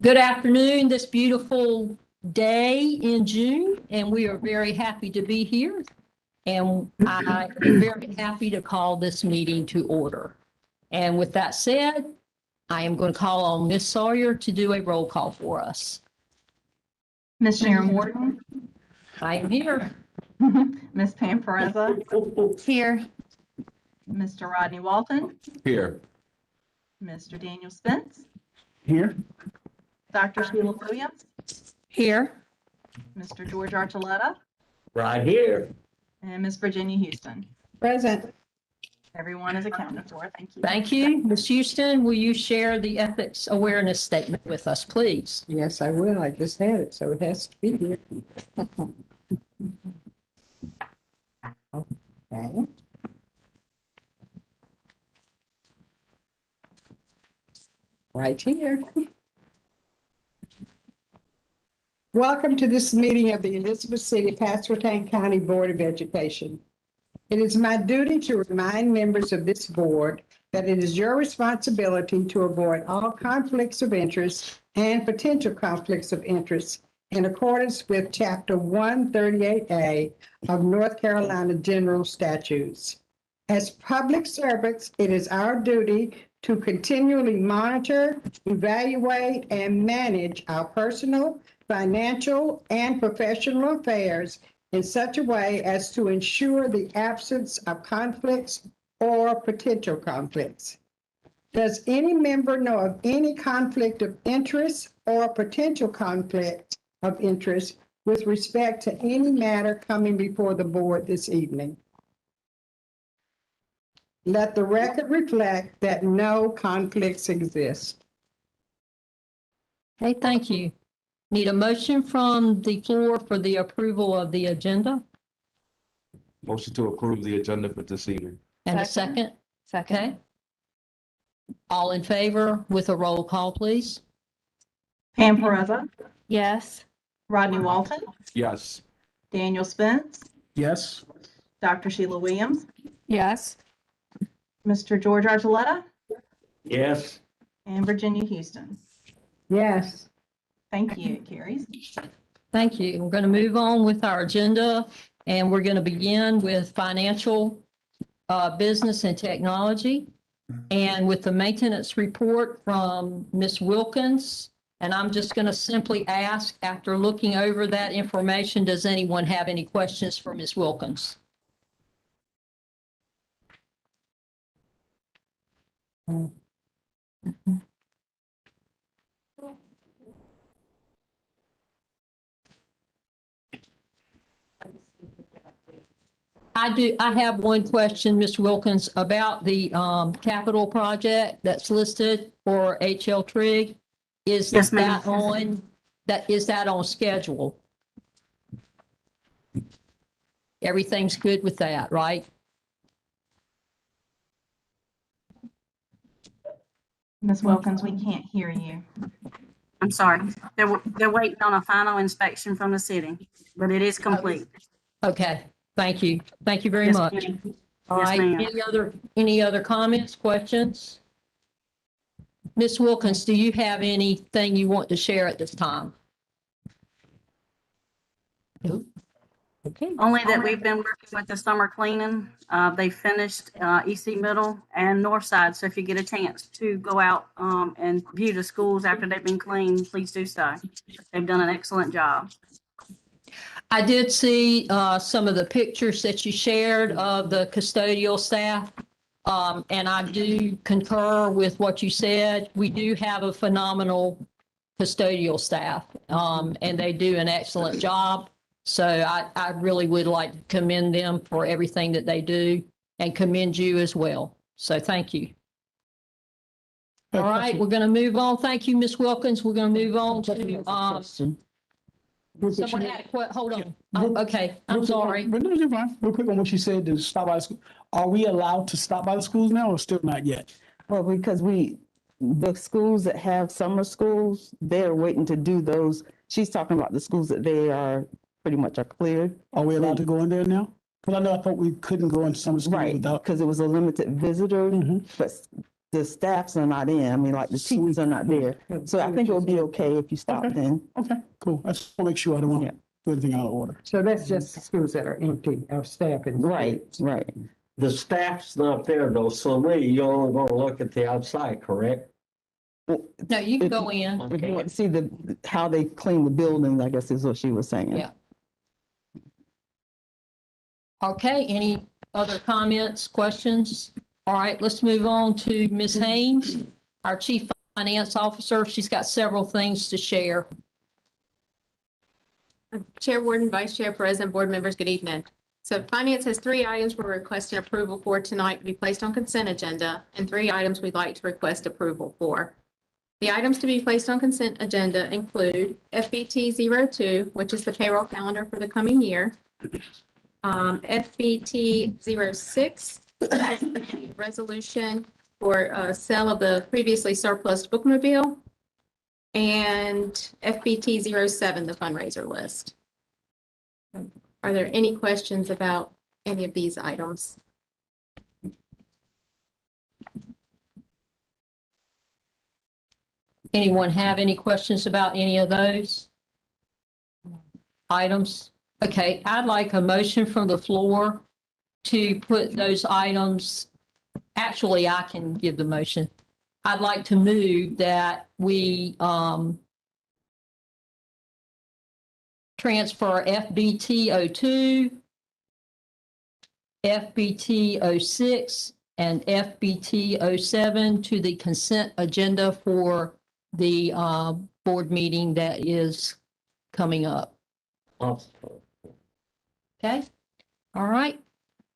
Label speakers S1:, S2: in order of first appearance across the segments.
S1: Good afternoon, this beautiful day in June, and we are very happy to be here. And I am very happy to call this meeting to order. And with that said, I am going to call on Ms. Sawyer to do a roll call for us.
S2: Ms. Sharon Morton,
S1: I am here.
S2: Ms. Pam Pereza,
S1: Here.
S2: Mr. Rodney Walton,
S3: Here.
S2: Mr. Daniel Spence,
S3: Here.
S2: Dr. Sheila Williams,
S1: Here.
S2: Mr. George Archuleta,
S3: Right here.
S2: and Ms. Virginia Houston.
S1: Present.
S2: Everyone is accounted for. Thank you.
S1: Thank you. Ms. Houston, will you share the ethics awareness statement with us, please?
S4: Yes, I will. I just had it, so it has to be here. Okay. Right here. Welcome to this meeting of the Elizabeth City Pasquotank County Board of Education. It is my duty to remind members of this board that it is your responsibility to avoid all conflicts of interest and potential conflicts of interest in accordance with Chapter 138A of North Carolina General Statutes. As public servants, it is our duty to continually monitor, evaluate, and manage our personal, financial, and professional affairs in such a way as to ensure the absence of conflicts or potential conflicts. Does any member know of any conflict of interest or potential conflict of interest with respect to any matter coming before the board this evening? Let the record reflect that no conflicts exist.
S1: Okay, thank you. Need a motion from the floor for the approval of the agenda
S3: Motion to approve the agenda for this evening.
S1: and a second.
S2: Second.
S1: Okay. All in favor with a roll call, please?
S2: Pam Pereza,
S1: Yes.
S2: Rodney Walton,
S3: Yes.
S2: Daniel Spence,
S3: Yes.
S2: Dr. Sheila Williams,
S1: Yes.
S2: Mr. George Archuleta,
S3: Yes.
S2: and Virginia Houston.
S4: Yes.
S2: Thank you. It carries.
S1: Thank you. We're going to move on with our agenda, and we're going to begin with financial, business and technology, and with the maintenance report from Ms. Wilkins. And I'm just going to simply ask, after looking over that information, does anyone have any questions for Ms. Wilkins? I have one question, Ms. Wilkins, about the capital project that's listed for HL Trig. Is
S5: Yes, ma'am.
S1: is that on schedule? Everything's good with that, right?
S2: Ms. Wilkins, we can't hear you.
S5: I'm sorry. They're waiting on a final inspection from the city, but it is complete.
S1: Okay, thank you. Thank you very
S5: Yes,
S1: much.
S5: ma'am.
S1: All
S5: Yes,
S1: right,
S5: ma'am.
S1: any other comments, questions? Ms. Wilkins, do you have anything you want to share at this time? Nope. Okay,
S5: Only that we've been working with the summer cleaning. They finished EC Middle and North Side. So if you get a chance to go out and view the schools after they've been cleaned, please do so. They've done an excellent job.
S1: I did see some of the pictures that you shared of the custodial staff. And I do concur with what you said. We do have a phenomenal custodial staff, and they do an excellent job. So I really would like to commend them for everything that they do and commend you as well. So thank you. All right, we're going to move on. Thank you, Ms. Wilkins. We're going to move on to, someone had a hold on. Oh, okay, I'm sorry.
S6: But no, you're fine. Real quick on what you said to stop by the school. Are we allowed to stop by the schools now or still not yet?
S7: Well, because the schools that have summer schools, they're waiting to do those. She's talking about the schools that they are pretty much are cleared.
S6: Are we allowed to go in there now? Because I thought we couldn't go into some schools
S7: Right,
S6: without.
S7: because it was a limited visitor,
S6: Mhm.
S7: but the staffs are not in. I mean, like the teachers are not there. So I think it would be okay if you stopped
S6: Okay.
S7: in.
S6: Okay, cool. I just want to make sure I don't want
S7: Yeah.
S6: to do anything out of order.
S4: So that's just the schools that are empty of staff and.
S7: Right, right.
S8: The staff's not there though, so really you're only gonna look at the outside, correct?
S1: No, you can go in.
S7: If you want to see how they clean the buildings, I guess is what she was saying.
S1: Yeah. Okay, any other comments, questions? All right, let's move on to Ms. Haynes, our Chief Finance Officer. She's got several things to share.
S9: Chair Warden, Vice Chair, President, Board members, good evening. So Finance has 3 items we're requesting approval for tonight to be placed on consent agenda, and 3 items we'd like to request approval for. The items to be placed on consent agenda include FBT 02, which is the payroll calendar for the coming year. FBT 06, resolution for sale of the previously surplus bookmobile. And FBT 07, the fundraiser list. Are there any questions about any of these items?
S1: Anyone have any questions about any of those items? Okay, I'd like a motion from the floor to put those items, actually, I can give the motion. I'd like to move that we transfer FBT 02, FBT 06, and FBT 07 to the consent agenda for the board meeting that is coming up. Okay, all right.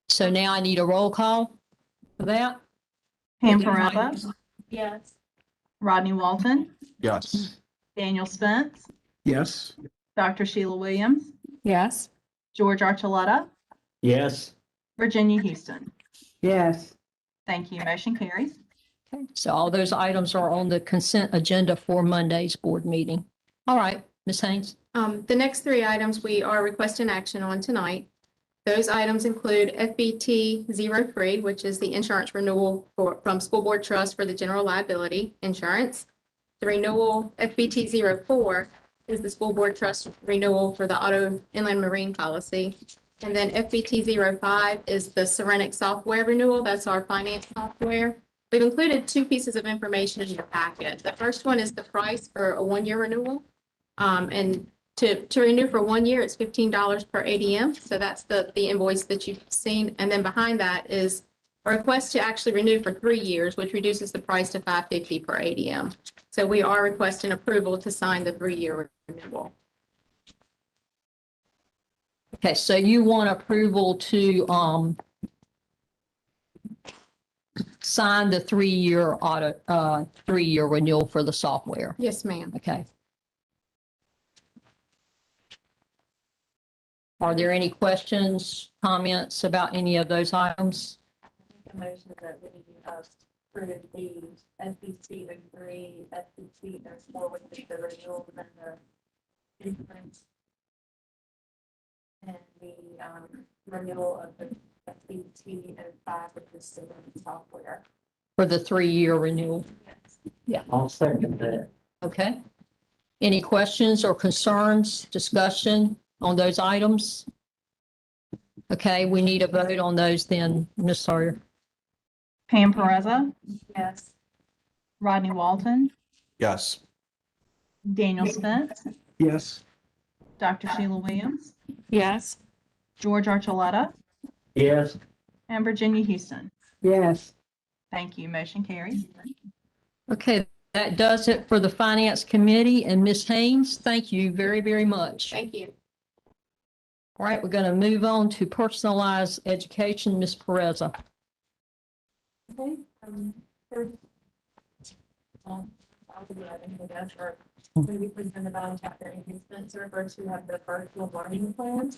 S1: So now I need a roll call for that.
S2: Pam Perezza,
S9: Yes.
S2: Rodney Walton,
S3: Yes.
S2: Daniel Spence,
S6: Yes.
S2: Dr. Sheila Williams,
S9: Yes.
S2: George Archuleta,
S8: Yes,
S2: Virginia Houston.
S4: Yes,
S2: Thank you. Motion carries.
S1: Okay, so all those items are on the consent agenda for Monday's board meeting. All right, Ms. Haynes.
S9: The next 3 items we are requesting action on tonight. Those items include FBT 03, which is the insurance renewal from School Board Trust for the general liability insurance. The renewal, FBT 04, is the School Board Trust renewal for the auto inland marine policy. And then FBT 05 is the Serenic software renewal. That's our finance software. We've included 2 pieces of information in your packet. The first one is the price for a 1-year renewal. And to renew for 1 year, it's $15 per ADM. So that's the invoice that you've seen. And then behind that is a request to actually renew for 3 years, which reduces the price to $550 per ADM. So we are requesting approval to sign the 3-year renewal.
S1: Okay, so you want approval to sign the 3-year audit, 3-year renewal for the software.
S9: Yes, ma'am.
S1: Okay. Are there any questions, comments about any of those items?
S10: The motion that we approve the FBC 03, FBC 04, which is the renewal and the insurance. And the renewal of the FBT 05, which is the software.
S1: For the 3-year renewal?
S8: I'll second that.
S1: Okay. Any questions or concerns, discussion on those items? Okay, we need a vote on those then, Ms. Sawyer.
S2: Pam Perezza,
S10: Yes.
S2: Rodney Walton,
S3: Yes.
S2: Daniel Spence,
S6: Yes.
S2: Dr. Sheila Williams,
S9: Yes.
S2: George Archuleta,
S8: Yes,
S2: and Virginia Houston.
S4: yes.
S2: Thank you. Motion carries.
S1: Okay, that does it for the Finance Committee. And Ms. Haynes, thank you very, very much.
S9: Thank you.
S1: All right, we're going to move on to personalized education. Ms. Perezza.
S10: Okay. First, I'll do that in the desk or maybe present about in chapter enhancements. So first, we have the virtual learning plan.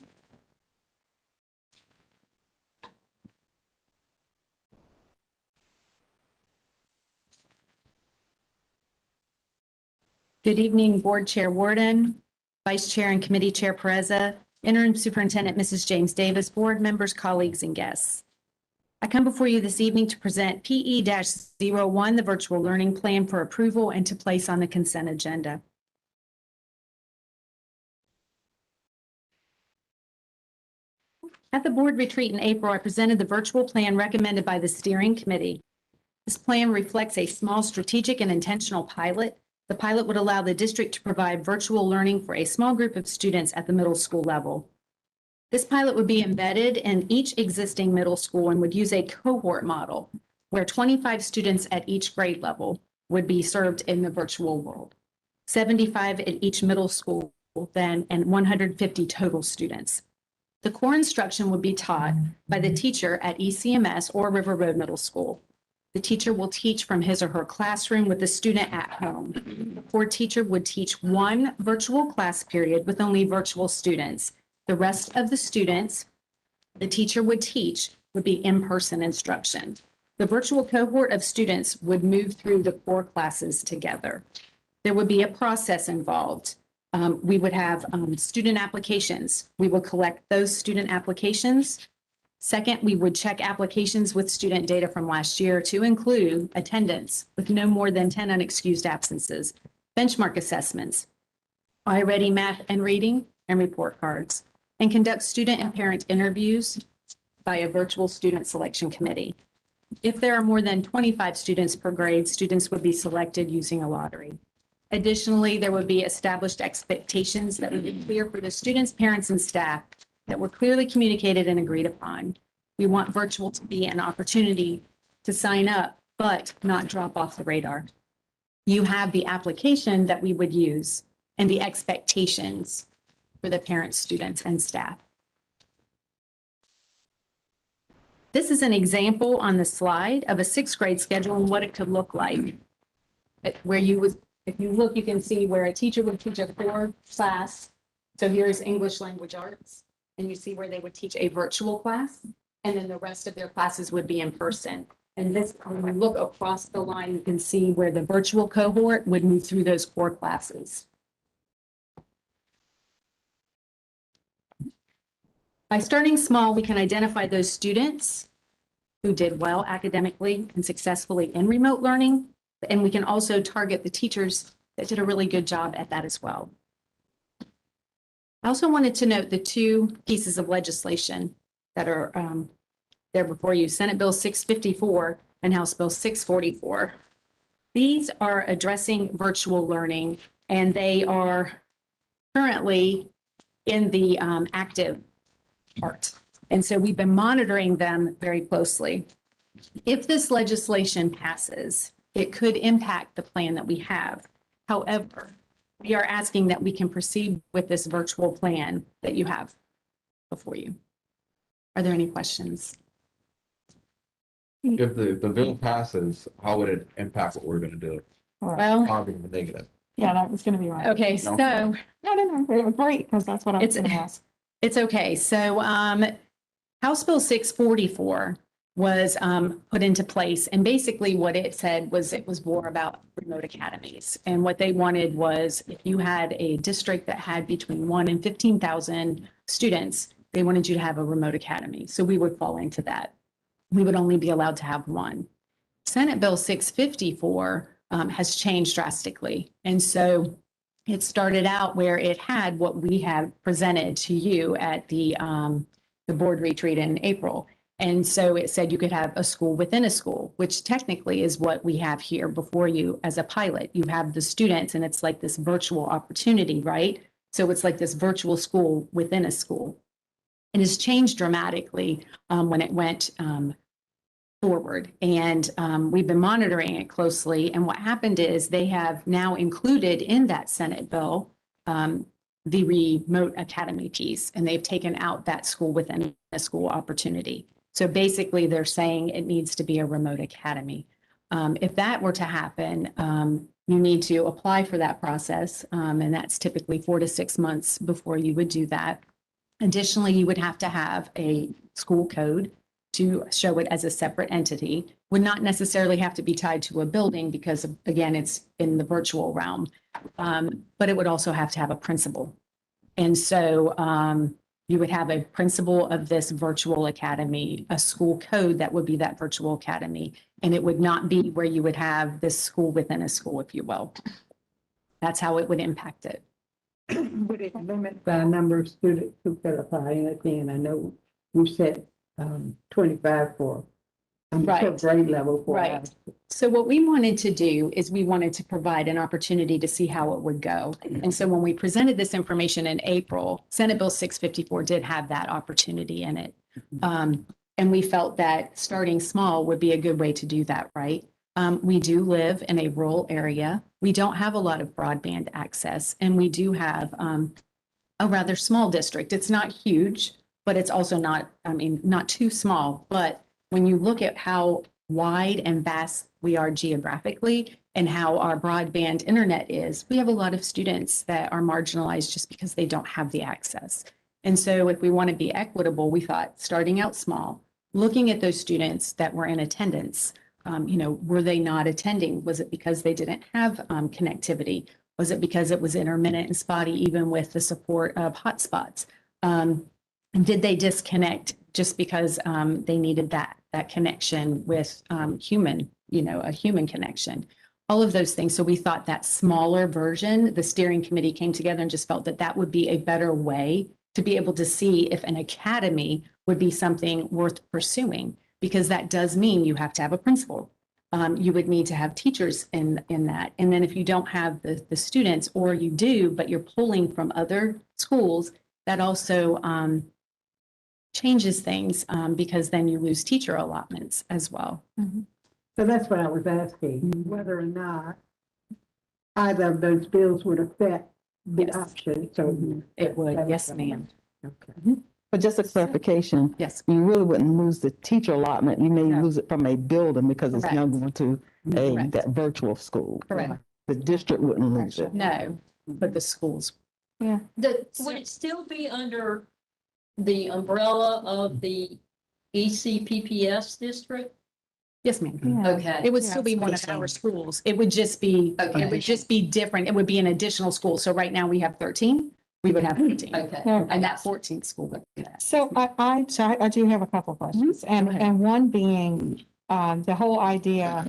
S11: Good evening, Board Chair Warden, Vice Chair and Committee Chair Perezza, Interim Superintendent Mrs. James Davis, board members, colleagues, and guests. I come before you this evening to present PE-01, the virtual learning plan for approval and to place on the consent agenda. At the board retreat in April, I presented the virtual plan recommended by the steering committee. This plan reflects a small strategic and intentional pilot. The pilot would allow the district to provide virtual learning for a small group of students at the middle school level. This pilot would be embedded in each existing middle school and would use a cohort model where 25 students at each grade level would be served in the virtual world, 75 at each middle school then, and 150 total students. The core instruction would be taught by the teacher at ECMS or River Road Middle School. The teacher will teach from his or her classroom with the student at home. The core teacher would teach one virtual class period with only virtual students. The rest of the students the teacher would teach would be in-person instruction. The virtual cohort of students would move through the core classes together. There would be a process involved. We would have student applications. We would collect those student applications. Second, we would check applications with student data from last year to include attendance with no more than 10 unexcused absences, benchmark assessments, iReady math and reading, and report cards, and conduct student and parent interviews by a virtual student selection committee. If there are more than 25 students per grade, students would be selected using a lottery. Additionally, there would be established expectations that would be clear for the students, parents, and staff that were clearly communicated and agreed upon. We want virtual to be an opportunity to sign up, but not drop off the radar. You have the application that we would use and the expectations for the parents, students, and staff. This is an example on the slide of a sixth grade schedule and what it could look like. Where you would, if you look, you can see where a teacher would teach a core class. So here's English language arts, and you see where they would teach a virtual class, and then the rest of their classes would be in person. And this, when we look across the line, you can see where the virtual cohort would move through those core classes. By starting small, we can identify those students who did well academically and successfully in remote learning, and we can also target the teachers that did a really good job at that as well. I also wanted to note the two pieces of legislation that are there before you, Senate Bill 654 and House Bill 644. These are addressing virtual learning, and they are currently in the active part. And so we've been monitoring them very closely. If this legislation passes, it could impact the plan that we have. However, we are asking that we can proceed with this virtual plan that you have before you. Are there any questions?
S3: If the bill passes, how would it impact what we're gonna do?
S11: Well,
S3: Positive or negative?
S10: Yeah, that was gonna be right.
S11: okay, so
S10: No, it was great, because that's what I was gonna ask.
S11: it's okay. So House Bill 644 was put into place. And basically what it said was it was more about remote academies. And what they wanted was if you had a district that had between 1 and 15,000 students, they wanted you to have a remote academy. So we would fall into that. We would only be allowed to have one. Senate Bill 654 has changed drastically. And so it started out where it had what we have presented to you at the board retreat in April. And so it said you could have a school within a school, which technically is what we have here before you as a pilot. You have the students and it's like this virtual opportunity, right? So it's like this virtual school within a school. It has changed dramatically when it went forward. And we've been monitoring it closely. And what happened is they have now included in that Senate bill the remote academy piece, and they've taken out that school within a school opportunity. So basically they're saying it needs to be a remote academy. If that were to happen, you need to apply for that process. And that's typically 4 to 6 months before you would do that. Additionally, you would have to have a school code to show it as a separate entity. Would not necessarily have to be tied to a building because, again, it's in the virtual realm. But it would also have to have a principal. And so You would have a principal of this virtual academy, a school code that would be that virtual academy. And it would not be where you would have this school within a school, if you will. That's how it would impact it.
S4: Would it limit the number of students who could apply? And again, I know you said 25 for
S11: Right.
S4: grade level. For
S11: Right. So what we wanted to do is we wanted to provide an opportunity to see how it would go. And so when we presented this information in April, Senate Bill 654 did have that opportunity in it. And we felt that starting small would be a good way to do that, right? We do live in a rural area. We don't have a lot of broadband access, and we do have a rather small district. It's not huge, but it's also not, not too small. But when you look at how wide and vast we are geographically and how our broadband internet is, we have a lot of students that are marginalized just because they don't have the access. And so if we want to be equitable, we thought starting out small, looking at those students that were in attendance, were they not attending? Was it because they didn't have connectivity? Was it because it was intermittent and spotty, even with the support of hotspots? Did they disconnect just because they needed that connection with a human connection? All of those things. So we thought that smaller version, the steering committee came together and just felt that that would be a better way to be able to see if an academy would be something worth pursuing, because that does mean you have to have a principal. You would need to have teachers in that. And then if you don't have the students, or you do, but you're pulling from other schools, that also changes things because then you lose teacher allotments as well.
S4: So that's what I was asking, whether or not either of those bills would affect the option. So
S11: It would, yes, ma'am.
S4: Okay.
S7: But just a clarification,
S11: Yes.
S7: you really wouldn't lose the teacher allotment. You may
S11: No.
S7: lose it from a building because it's now
S11: Correct.
S7: going to
S11: Correct.
S7: that virtual school.
S11: Correct.
S7: The district wouldn't lose it.
S11: No, but the schools.
S1: Would it still be under the umbrella of the ECPPS district?
S11: Yes, ma'am.
S1: Okay.
S11: It would still be one of our schools. It would just be,
S1: Okay.
S11: it would just be different. It would be an additional school. So right now we have 13, we would have 14.
S1: Okay.
S11: And that 14th school would be that.
S12: So I do have a couple of questions,
S11: Go ahead.
S12: and one being, the whole idea,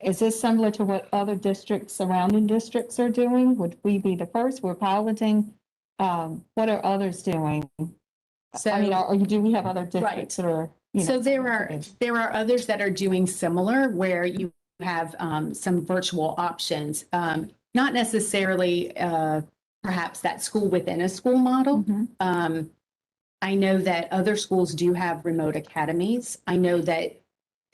S12: is this similar to what other districts, surrounding districts are doing? Would we be the first? We're piloting. What are others doing? I mean,
S11: So,
S12: do we have other districts that are,
S11: so there are others that are doing similar where you have some virtual options, not necessarily perhaps that school within a school model. I know that other schools do have remote academies. I know that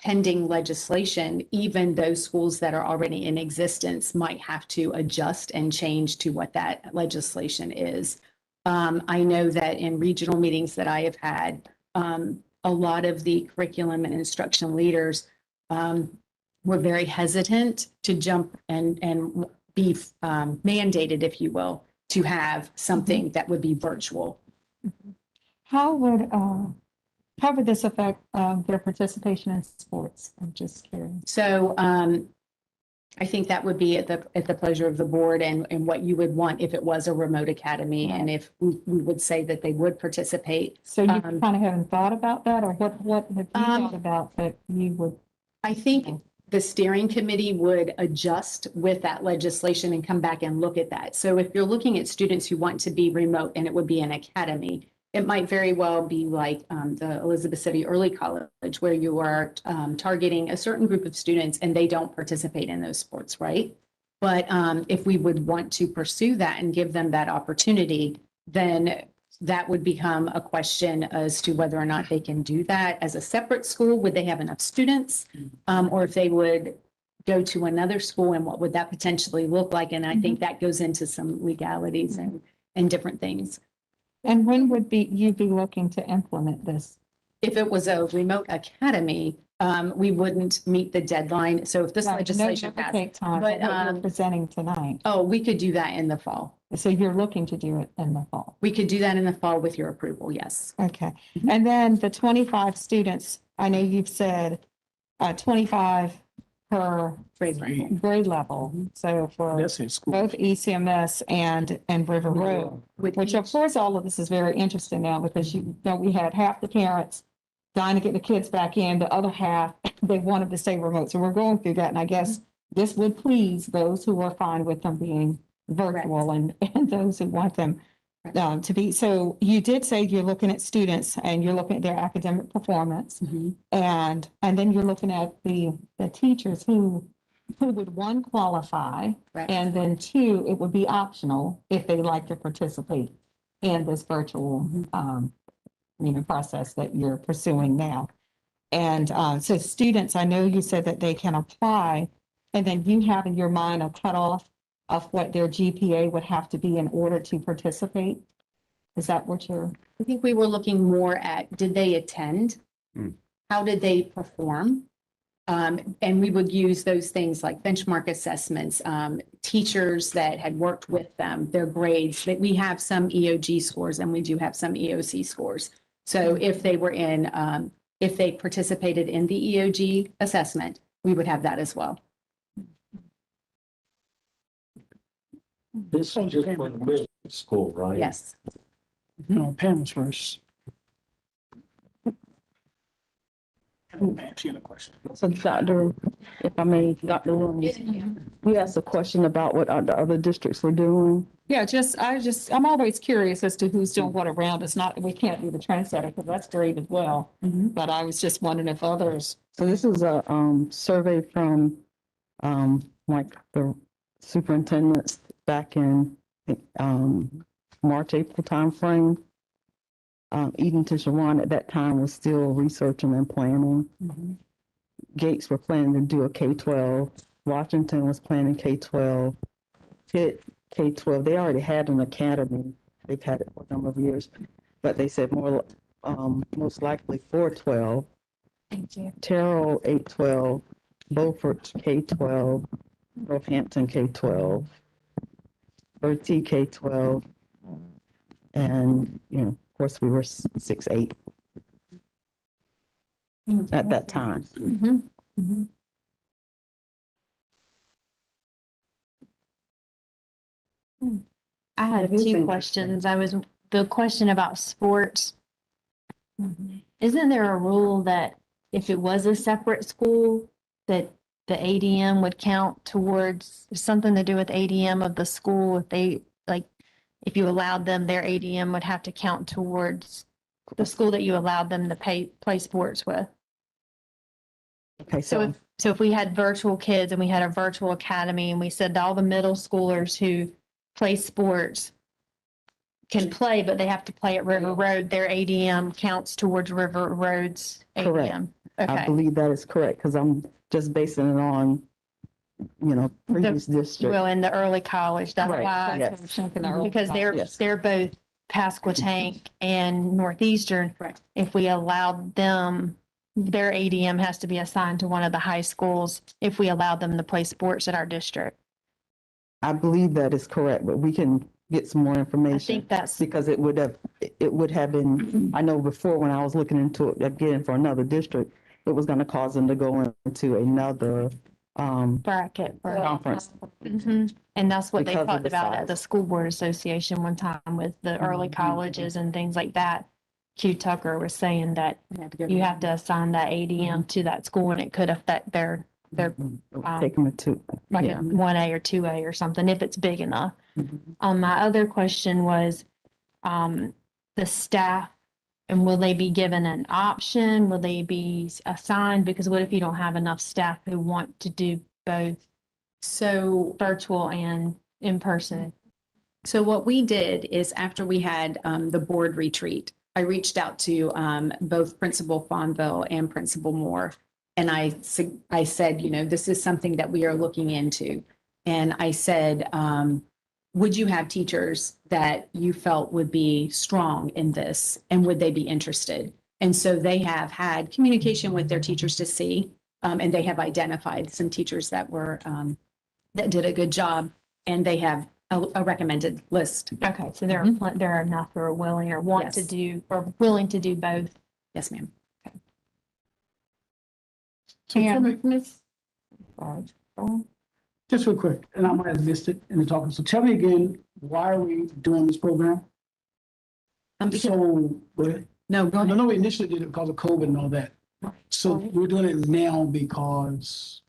S11: pending legislation, even those schools that are already in existence might have to adjust and change to what that legislation is. I know that in regional meetings that I have had, a lot of the curriculum and instruction leaders were very hesitant to jump and be mandated, if you will, to have something that would be virtual.
S12: how would this affect their participation in sports? I'm just curious.
S11: So I think that would be at the pleasure of the board and what you would want if it was a remote academy, and if we would say that they would participate.
S12: So you kind of haven't thought about that, or what have you thought about that you would?
S11: I think the steering committee would adjust with that legislation and come back and look at that. So if you're looking at students who want to be remote and it would be an academy, it might very well be like the Elizabeth City Early College, where you are targeting a certain group of students and they don't participate in those sports, right? But if we would want to pursue that and give them that opportunity, then that would become a question as to whether or not they can do that as a separate school. Would they have enough students? Or if they would go to another school, and what would that potentially look like? And I think that goes into some legalities and different things.
S12: And when would you be looking to implement this?
S11: If it was a remote academy, we wouldn't meet the deadline. So if this legislation
S12: That would
S11: passed,
S12: take time,
S11: but,
S12: but what you're presenting tonight.
S11: oh, we could do that in the fall.
S12: So you're looking to do it in the fall.
S11: We could do that in the fall with your approval, yes.
S12: Okay. And then the 25 students, I know you've said 25 per grade level. So for
S6: That's in school.
S12: both ECMS and River Road, which of course, all of this is very interesting now because you know, we had half the parents trying to get the kids back in, the other half, they wanted to stay remote. So we're going through that. And I guess this would please those who are fine with them being virtual and those who want them to be. So you did say you're looking at students and you're looking at their academic performance. And then you're looking at the teachers who would, one, qualify, and then two, it would be optional if they like to participate in this virtual process that you're pursuing now. And so students, I know you said that they can apply, and then you have in your mind a cutoff of what their GPA would have to be in order to participate. Is that what you're?
S11: I think we were looking more at, did they attend? How did they perform? And we would use those things like benchmark assessments, teachers that had worked with them, their grades, that we have some EOG scores and we do have some EOC scores. So if they were in, if they participated in the EOG assessment, we would have that as well.
S8: This is just for the middle school, right?
S11: Yes.
S6: No, Pam's first. Pam, she had a question.
S7: So Dr., if I may, Dr. Williams, we asked a question about what the other districts were doing.
S12: Yeah, I'm always curious as to who's doing what around us. Not, we can't be the trendsetter because that's great as well. But I was just wondering if others.
S7: So this is a survey from like the superintendents back in March, April timeframe. Eden to Shawan at that time was still researching and planning. Gates were planning to do a K-12. Washington was planning K-12. Pitt, K-12. They already had an academy. They've had it for a number of years, but they said most likely 4-12. Terrell 8-12, Beaufort K-12, Northampton K-12, Bertie K-12, and of course we were 6-8 at that time.
S11: I had two questions. The question about sports. Isn't there a rule that if it was a separate school, that the ADM would count towards something to do with ADM of the school? If they if you allowed them, their ADM would have to count towards the school that you allowed them to play sports with.
S7: Okay,
S11: So if we had virtual kids and we had a virtual academy and we said all the middle schoolers who play sports can play, but they have to play at River Road, their ADM counts towards River Road's ADM.
S7: Correct. I
S11: Okay.
S7: believe that is correct because I'm just basing it on, previous district.
S11: Well, in the early college, that's
S7: Right,
S11: why.
S7: yes.
S11: Because
S7: Yes.
S11: they're both Pasquotank and Northeastern.
S9: Correct.
S11: If we allowed them, their ADM has to be assigned to one of the high schools if we allow them to play sports at our district.
S7: I believe that is correct, but we can get some more
S11: I
S7: information.
S11: think that's,
S7: Because it would have been, I know before when I was looking into it again for another district, it was going to cause them to go into another
S11: bracket. for-
S7: conference.
S11: Mhm. And that's what they
S7: Because of
S11: talked
S7: the
S11: about at
S7: size.
S11: the school board association one time with the early colleges and things like that. Q Tucker was saying that you have to assign that ADM to that school and it could affect their
S7: Take them to,
S11: like
S7: yeah.
S11: a 1A or 2A or something, if it's big enough. My other question was, the staff, and will they be given an option? Will they be assigned? Because what if you don't have enough staff who want to do both
S9: So
S11: virtual and in person?
S9: So what we did is after we had the board retreat, I reached out to both Principal Fonville and Principal Moore. And I said, this is something that we are looking into. And I said, would you have teachers that you felt would be strong in this and would they be interested? And so they have had communication with their teachers to see, and they have identified some teachers that were, that did a good job, and they have a recommended list.
S11: Okay, so there are enough who are willing or want to
S9: Yes.
S11: do, or willing to do both.
S9: Yes, ma'am.
S6: So
S12: And
S6: Just real quick, and I might have missed it in the talking. So tell me again, why are we doing this program?
S11: Because,
S6: So, go ahead.
S11: no, go
S6: I
S11: ahead.
S6: know we initially did it because of COVID and all that. So we're doing it now because,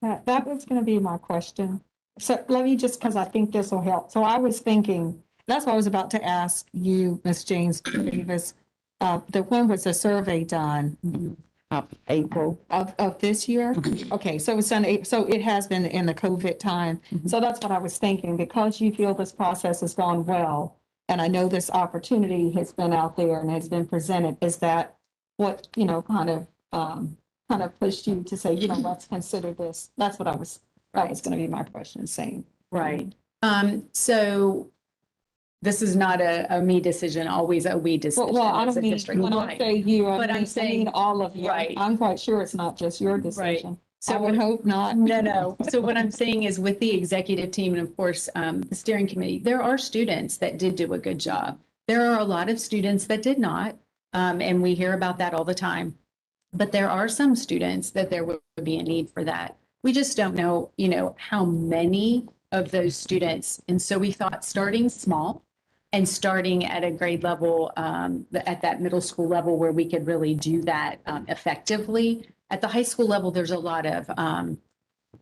S12: That was gonna be my question. So let me just, because I think this will help. So I was thinking, that's what I was about to ask you, Ms. James Davis. When was the survey done?
S7: April.
S12: Of this year? Okay, so it's done, so it has been in the COVID time. So that's what I was thinking, because you feel this process has gone well, and I know this opportunity has been out there and has been presented, is that what, kind of pushed you to say, let's consider this? That's what that was gonna be my question, saying.
S11: Right. So this is not a me decision, always a we decision.
S12: Well, I
S11: as a
S12: don't mean,
S11: district.
S12: when I
S11: Right.
S12: say you,
S11: But
S12: I
S11: I'm
S12: mean
S11: saying-
S12: all of you.
S11: Right.
S12: I'm quite sure it's not just your decision.
S11: So
S12: I would hope not.
S11: No. So what I'm saying is with the executive team and of course, the steering committee, there are students that did do a good job. There are a lot of students that did not. And we hear about that all the time. But there are some students that there would be a need for that. We just don't know, how many of those students. And so we thought starting small and starting at a grade level, at that middle school level where we could really do that effectively. At the high school level, there's a lot of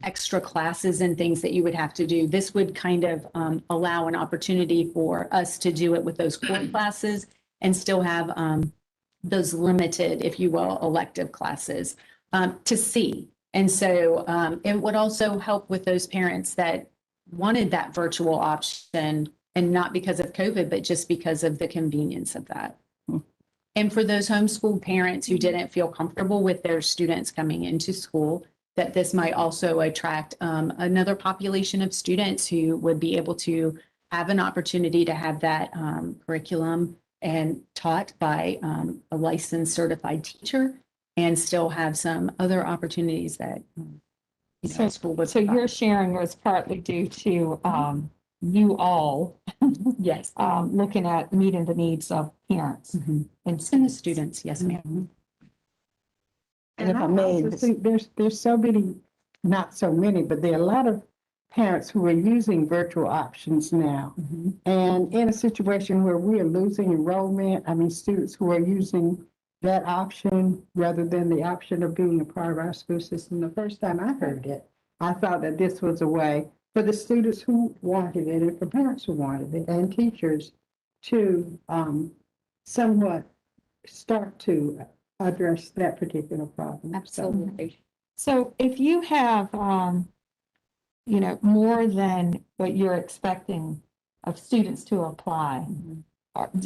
S11: extra classes and things that you would have to do. This would kind of allow an opportunity for us to do it with those core classes and still have those limited, if you will, elective classes to see. And so it would also help with those parents that wanted that virtual option, and not because of COVID, but just because of the convenience of that. And for those homeschool parents who didn't feel comfortable with their students coming into school, that this might also attract another population of students who would be able to have an opportunity to have that curriculum and taught by a licensed certified teacher, and still have some other opportunities that school would
S12: So your
S11: provide.
S12: sharing was partly due to you all
S11: Yes.
S12: looking at meeting the needs of parents
S11: Mhm.
S12: and
S11: And the students, yes, ma'am.
S4: And
S7: if I
S4: I
S7: may,
S4: also think there's so many, not so many, but there are a lot of parents who are using virtual options now.
S11: Mhm.
S4: And in a situation where we are losing enrollment, students who are using that option rather than the option of being a part of our school system. The first time I heard it, I thought that this was a way for the students who wanted it and for parents who wanted it and teachers to somewhat start to address that particular problem.
S11: Absolutely.
S12: So if you have, more than what you're expecting of students to apply,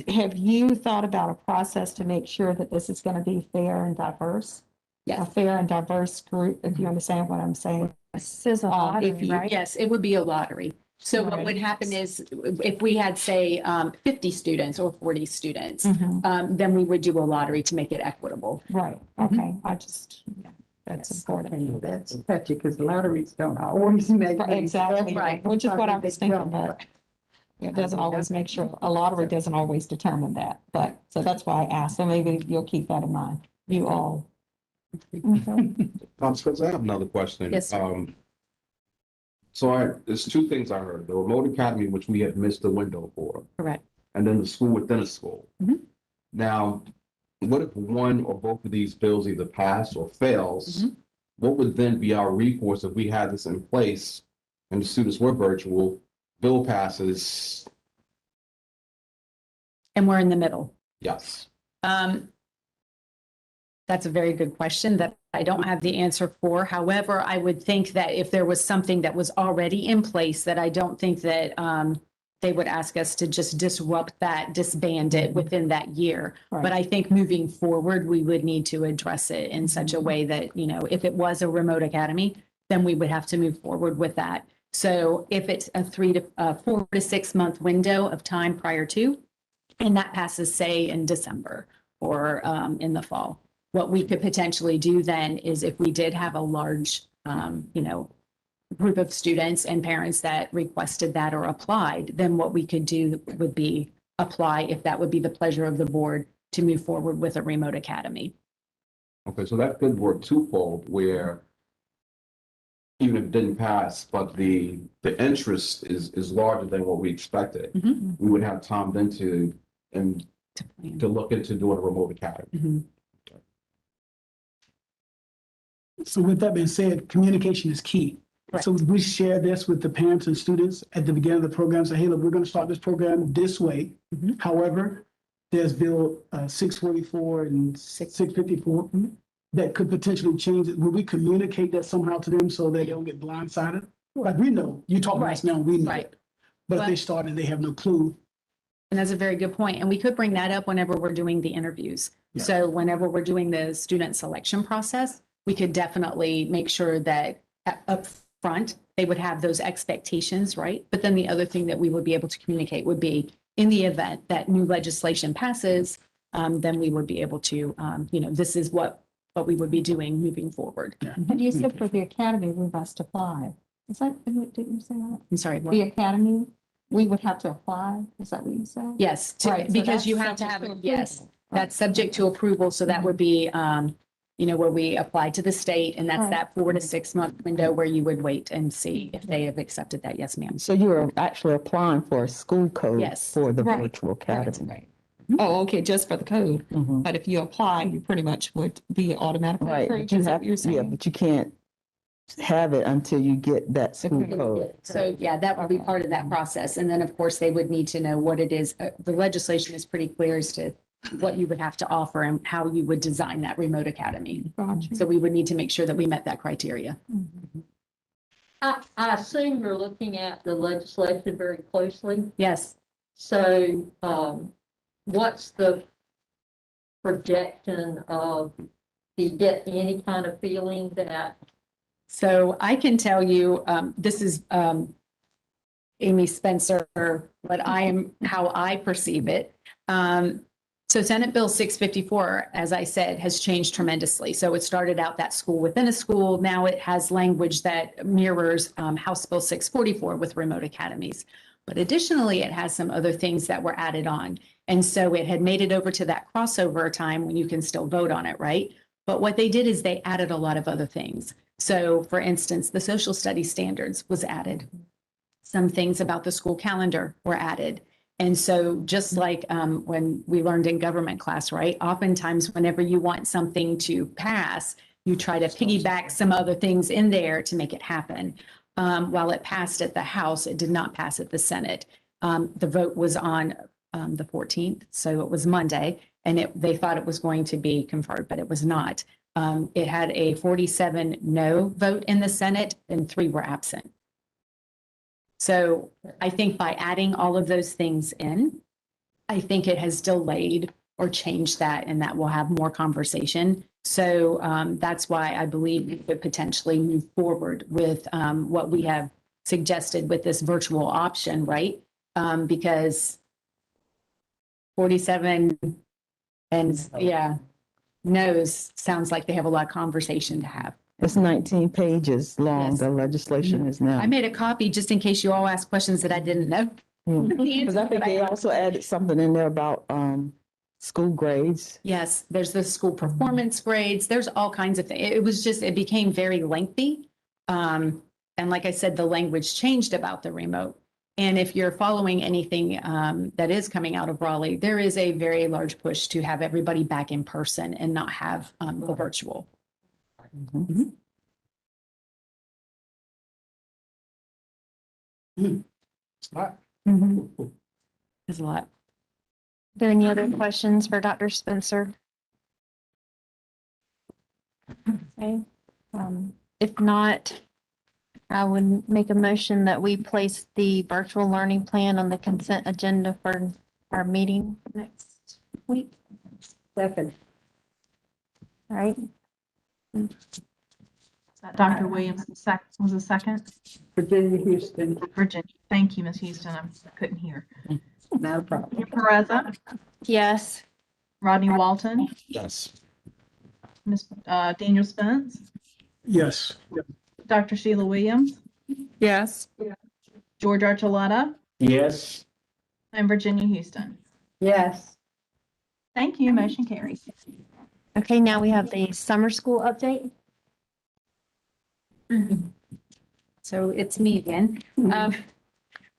S12: have you thought about a process to make sure that this is going to be fair and diverse? A
S11: Yes.
S12: fair and diverse group, if you understand what I'm saying?
S11: This is a
S12: lottery, right?
S11: Yes, it would be a lottery. So what
S12: Right.
S11: would happen is if we had, say, 50 students or 40 students, then we would do a lottery to make it equitable.
S12: Right, okay, that's important.
S4: And that's touchy because lotteries don't always make.
S12: Exactly,
S11: Right.
S12: which is what I was thinking,
S4: Don't.
S12: but it doesn't always make sure, a lottery doesn't always determine that, but, so that's why I asked, so maybe you'll keep that in mind, you all. Okay.
S3: Spence, I have another question.
S11: Yes, sir.
S3: So there's two things I heard, the remote academy, which we had missed the window for,
S11: Correct.
S3: and then the school within a school.
S11: Mhm.
S3: Now, what if one or both of these bills either pass or fails?
S11: Mhm.
S3: What would then be our recourse if we had this in place and the students were virtual, bill passes?
S11: And we're in the middle.
S3: Yes.
S11: That's a very good question that I don't have the answer for. However, I would think that if there was something that was already in place, that I don't think that they would ask us to just disrupt that, disband it within that year.
S12: Right.
S11: But I think moving forward, we would need to address it in such a way that, if it was a remote academy, then we would have to move forward with that. So if it's a 4 to 6 month window of time prior to, and that passes, say, in December or in the fall. What we could potentially do then is if we did have a large, group of students and parents that requested that or applied, then what we could do would be apply, if that would be the pleasure of the board, to move forward with a remote academy.
S3: Okay, so that could work twofold where even if it didn't pass, but the interest is larger than what we expected.
S11: Mhm.
S3: We would have time then to
S11: plan.
S3: to look into doing a remote academy.
S11: Mhm.
S6: So with that being said, communication is key. So we share this with the parents and students at the beginning of the program, say, hey, look, we're going to start this program this way.
S11: Mhm.
S6: However, there's Bill 644 and 654 that could potentially change it. Will we communicate that somehow to them so they don't get blindsided? Like we know, you talk to us now, we know.
S11: Right.
S6: But if
S11: But-
S6: they start and they have no clue.
S11: And that's a very good point. And we could bring that up whenever we're doing the interviews.
S6: Yeah.
S11: So whenever we're doing the student selection process, we could definitely make sure that up front, they would have those expectations, right? But then the other thing that we would be able to communicate would be in the event that new legislation passes, then we would be able to, this is what we would be doing moving forward.
S12: And you said for the academy, we must apply. Is that, didn't you say that?
S11: I'm sorry. what?
S12: The academy, we would have to apply? Is that what you said?
S11: Yes,
S12: Right, so
S11: because you
S12: that's
S11: have to have,
S12: subject to
S11: yes,
S12: approval.
S11: that's subject to approval. So that would be, where we apply to the state and that's
S12: Right.
S11: that 4 to 6 month window where you would wait and see if they have accepted that. Yes, ma'am.
S7: So you are actually applying for a school code
S11: Yes.
S7: for the
S12: Right.
S7: virtual academy.
S12: Right. Oh, okay, just for the code.
S7: Mhm.
S12: But if you apply, you pretty much would be automatically
S7: Right,
S12: approved.
S7: but you
S12: Is that
S7: have,
S12: what you're
S7: yeah,
S12: saying?
S7: but you can't have it until you get that school
S12: Okay.
S7: code.
S11: So yeah, that would be part of that process. And then, of course, they would need to know what it is. The legislation is pretty clear as to what you would have to offer and how you would design that remote academy.
S12: Gotcha.
S11: So we would need to make sure that we met that criteria.
S1: I assume you're looking at the legislation very closely.
S11: Yes.
S1: So, what's the projection of, do you get any kind of feeling that,
S11: So I can tell you, this is Amy Spencer, but how I perceive it. So Senate Bill 654, as I said, has changed tremendously. So it started out that school within a school. Now it has language that mirrors House Bill 644 with remote academies. But additionally, it has some other things that were added on. And so it had made it over to that crossover time when you can still vote on it, right? But what they did is they added a lot of other things. So for instance, the social studies standards was added. Some things about the school calendar were added. And so just like when we learned in government class, right? Oftentimes, whenever you want something to pass, you try to piggyback some other things in there to make it happen. While it passed at the House, it did not pass at the Senate. The vote was on the 14th, so it was Monday, and they thought it was going to be conferred, but it was not. It had a 47 no vote in the Senate and 3 were absent. So I think by adding all of those things in, I think it has delayed or changed that, and that will have more conversation. So that's why I believe we could potentially move forward with what we have suggested with this virtual option, right? Because 47 and no's sounds like they have a lot of conversation to have.
S7: It's 19 pages long,
S11: Yes.
S7: the legislation is now.
S11: I made a copy just in case you all ask questions that I didn't know.
S7: Because I think they also added something in there about school grades.
S11: Yes, there's the school performance grades. There's all kinds of things. It became very lengthy. And like I said, the language changed about the remote. And if you're following anything that is coming out of Raleigh, there is a very large push to have everybody back in person and not have the virtual. There's a lot.
S10: Are there any other questions for Dr. Spencer? Okay, if not, I would make a motion that we place the virtual learning plan on the consent agenda for our meeting next week.
S4: Second.
S10: All right,
S2: Dr. Williams was a second.
S4: Virginia Houston,
S2: Virginia, thank you, Ms. Houston. I couldn't hear.
S4: not a problem.
S2: Pereza,
S10: yes.
S2: Rodney Walton,
S3: Yes.
S2: Ms. Daniel Spence,
S6: Yes.
S2: Dr. Sheila Williams,
S12: Yes.
S2: George Archuleta,
S8: Yes.
S2: and Virginia Houston.
S4: Yes.
S2: Thank you. Motion carries.
S10: Okay, now we have the summer school update.
S11: So it's me again.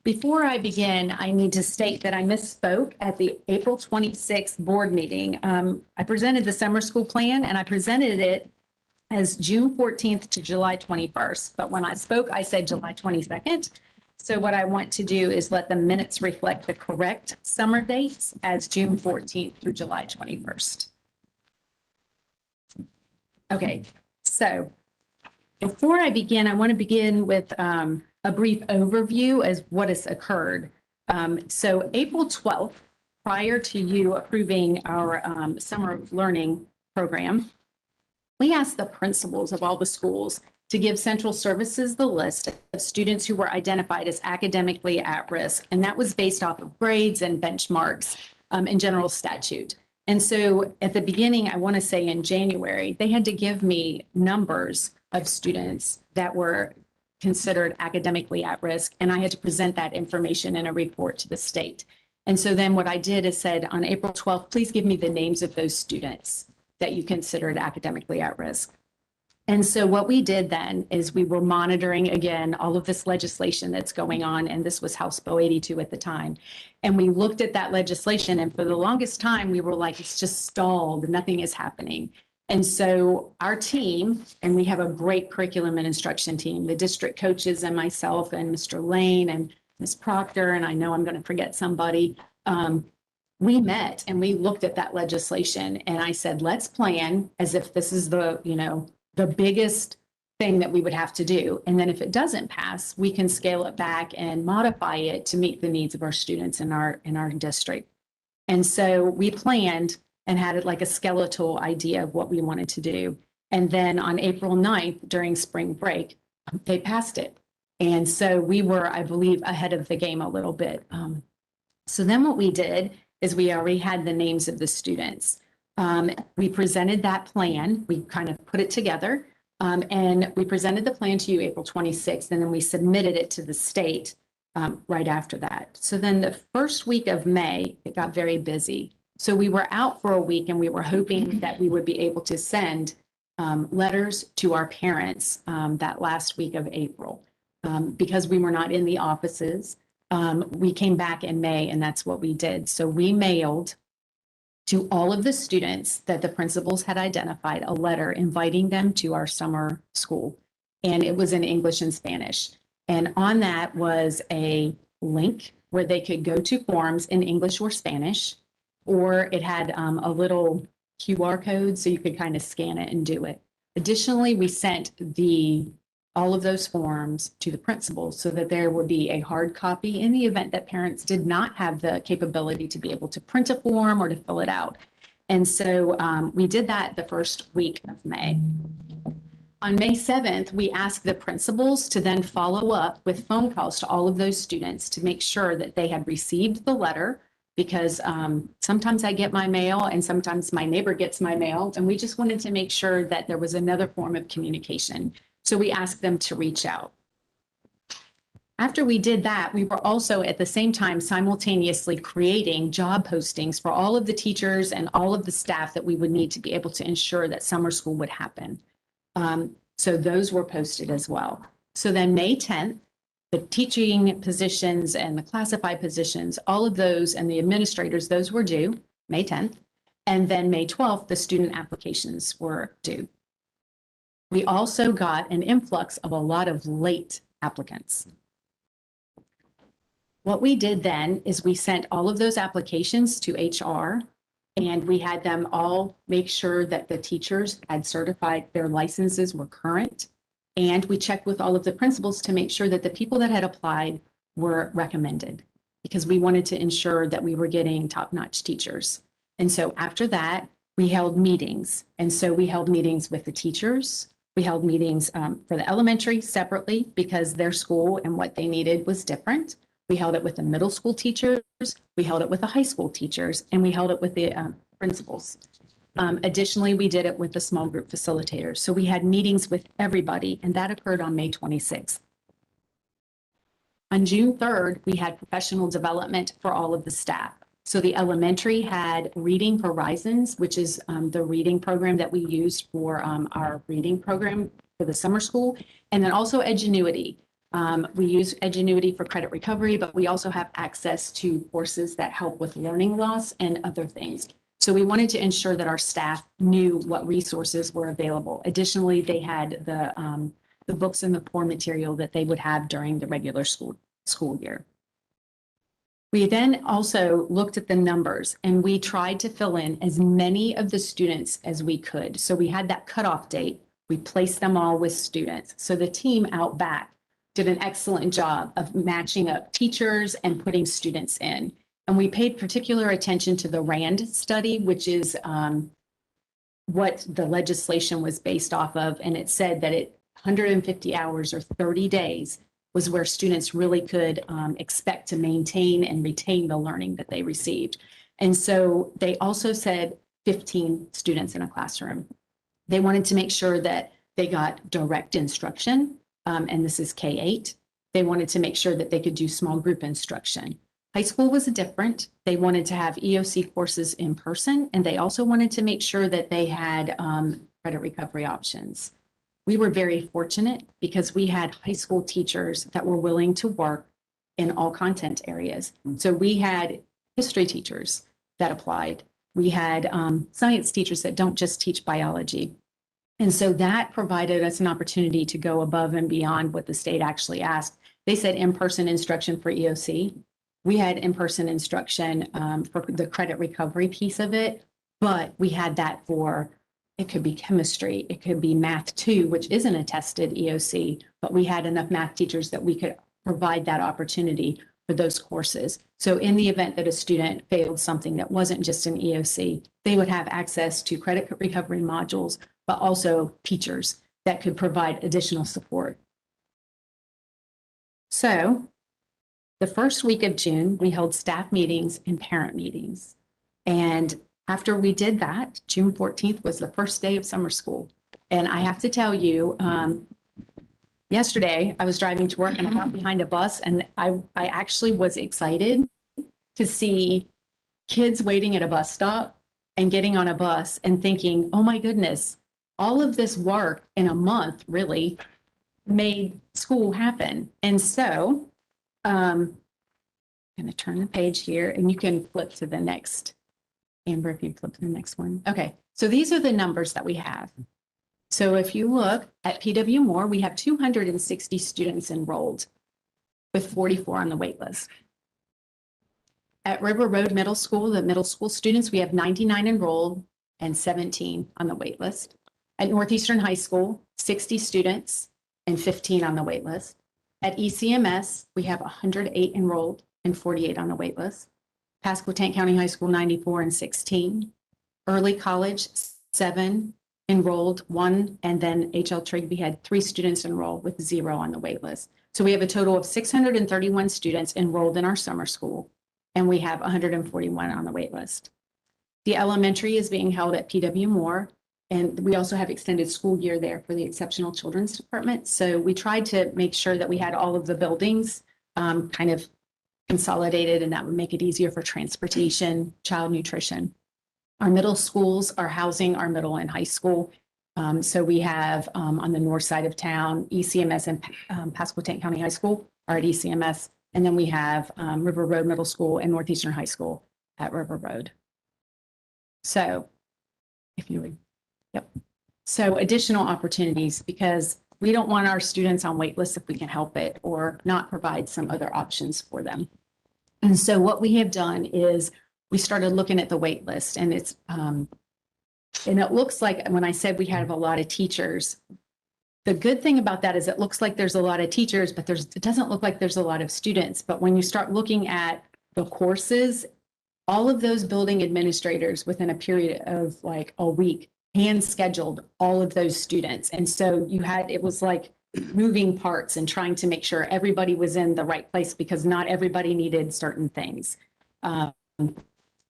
S11: Before I begin, I need to state that I misspoke at the April 26th board meeting. I presented the summer school plan and I presented it as June 14th to July 21st. But when I spoke, I said July 22nd. So what I want to do is let the minutes reflect the correct summer dates as June 14th through July 21st. Okay, so before I begin, I want to begin with a brief overview as what has occurred. So April 12th, prior to you approving our summer learning program, we asked the principals of all the schools to give Central Services the list of students who were identified as academically at risk. And that was based off of grades and benchmarks in general statute. And so at the beginning, I want to say in January, they had to give me numbers of students that were considered academically at risk. And I had to present that information in a report to the state. And so then what I did is said on April 12th, please give me the names of those students that you considered academically at risk. And so what we did then is we were monitoring again all of this legislation that's going on, and this was House Bill 82 at the time. And we looked at that legislation, and for the longest time we were like, it's just stalled, nothing is happening. And so our team, and we have a great curriculum and instruction team, the district coaches and myself and Mr. Lane and Ms. Proctor, and I know I'm going to forget somebody, we met and we looked at that legislation, and I said, let's plan as if this is the, the biggest thing that we would have to do. And then if it doesn't pass, we can scale it back and modify it to meet the needs of our students in our district. And so we planned and had it like a skeletal idea of what we wanted to do. And then on April 9th, during spring break, they passed it. And so we were, I believe, ahead of the game a little bit. So then what we did is we already had the names of the students. We presented that plan. We kind of put it together, and we presented the plan to you April 26th, and then we submitted it to the state right after that. So then the first week of May, it got very busy. So we were out for a week, and we were hoping that we would be able to send letters to our parents that last week of April. Because we were not in the offices, we came back in May, and that's what we did. So we mailed to all of the students that the principals had identified a letter inviting them to our summer school. And it was in English and Spanish. And on that was a link where they could go to forms in English or Spanish, or it had a little QR code so you could kind of scan it and do it. Additionally, we sent all of those forms to the principals so that there would be a hard copy in the event that parents did not have the capability to be able to print a form or to fill it out. And so we did that the first week of May. On May 7th, we asked the principals to then follow up with phone calls to all of those students to make sure that they had received the letter, because sometimes I get my mail and sometimes my neighbor gets my mail, and we just wanted to make sure that there was another form of communication. So we asked them to reach out. After we did that, we were also at the same time simultaneously creating job postings for all of the teachers and all of the staff that we would need to be able to ensure that summer school would happen. So those were posted as well. So then May 10th, the teaching positions and the classified positions, all of those, and the administrators, those were due May 10th. And then May 12th, the student applications were due. We also got an influx of a lot of late applicants. What we did then is we sent all of those applications to HR, and we had them all make sure that the teachers had certified their licenses were current. And we checked with all of the principals to make sure that the people that had applied were recommended, because we wanted to ensure that we were getting top-notch teachers. And so after that, we held meetings. And so we held meetings with the teachers. We held meetings for the elementary separately because their school and what they needed was different. We held it with the middle school teachers. We held it with the high school teachers, and we held it with the principals. Additionally, we did it with the small group facilitators. So we had meetings with everybody, and that occurred on May 26th. On June 3rd, we had professional development for all of the staff. So the elementary had Reading Horizons, which is the reading program that we used for our reading program for the summer school, and then also Edgenuity. We use Edgenuity for credit recovery, but we also have access to courses that help with learning loss and other things. So we wanted to ensure that our staff knew what resources were available. Additionally, they had the books and the core material that they would have during the regular school year. We then also looked at the numbers and we tried to fill in as many of the students as we could. So we had that cutoff date. We placed them all with students. So the team out back did an excellent job of matching up teachers and putting students in. And we paid particular attention to the RAND study, which is what the legislation was based off of. And it said that 150 hours or 30 days was where students really could expect to maintain and retain the learning that they received. And so they also said 15 students in a classroom. They wanted to make sure that they got direct instruction, and this is K-8. They wanted to make sure that they could do small group instruction. High school was different. They wanted to have EOC courses in person, and they also wanted to make sure that they had credit recovery options. We were very fortunate because we had high school teachers that were willing to work in all content areas. So we had history teachers that applied. We had science teachers that don't just teach biology. And so that provided us an opportunity to go above and beyond what the state actually asked. They said in-person instruction for EOC. We had in-person instruction for the credit recovery piece of it, but we had that for, it could be chemistry, it could be math too, which isn't a tested EOC, but we had enough math teachers that we could provide that opportunity for those courses. So in the event that a student failed something that wasn't just an EOC, they would have access to credit recovery modules, but also teachers that could provide additional support. So the first week of June, we held staff meetings and parent meetings. And after we did that, June 14th was the first day of summer school. And I have to tell you, yesterday I was driving to work and I got behind a bus and I actually was excited to see kids waiting at a bus stop and getting on a bus and thinking, oh my goodness, all of this work in a month really made school happen. And so I'm going to turn the page here and you can flip to the next. Amber, if you flip to the next one. Okay, so these are the numbers that we have. So if you look at PW Moore, we have 260 students enrolled with 44 on the wait list. At River Road Middle School, the middle school students, we have 99 enrolled and 17 on the wait list. At Northeastern High School, 60 students and 15 on the wait list. At ECMS, we have 108 enrolled and 48 on the wait list. Pasquotank County High School, 94 and 16. Early College, 7 enrolled, 1, and then HL Trigg, we had 3 students enrolled with 0 on the wait list. So we have a total of 631 students enrolled in our summer school, and we have 141 on the wait list. The elementary is being held at PW Moore, and we also have extended school year there for the Exceptional Children's Department. So we tried to make sure that we had all of the buildings kind of consolidated, and that would make it easier for transportation, child nutrition. Our middle schools are housing our middle and high school. So we have on the north side of town, ECMS and Pasquotank County High School are at ECMS. And then we have River Road Middle School and Northeastern High School at River Road. So if you would, yep. So additional opportunities, because we don't want our students on wait lists if we can help it, or not provide some other options for them. And so what we have done is we started looking at the wait list, and it's and it looks like, when I said we have a lot of teachers, the good thing about that is it looks like there's a lot of teachers, but it doesn't look like there's a lot of students. But when you start looking at the courses, all of those building administrators within a period of like a week hand scheduled all of those students. And so it was like moving parts and trying to make sure everybody was in the right place, because not everybody needed certain things.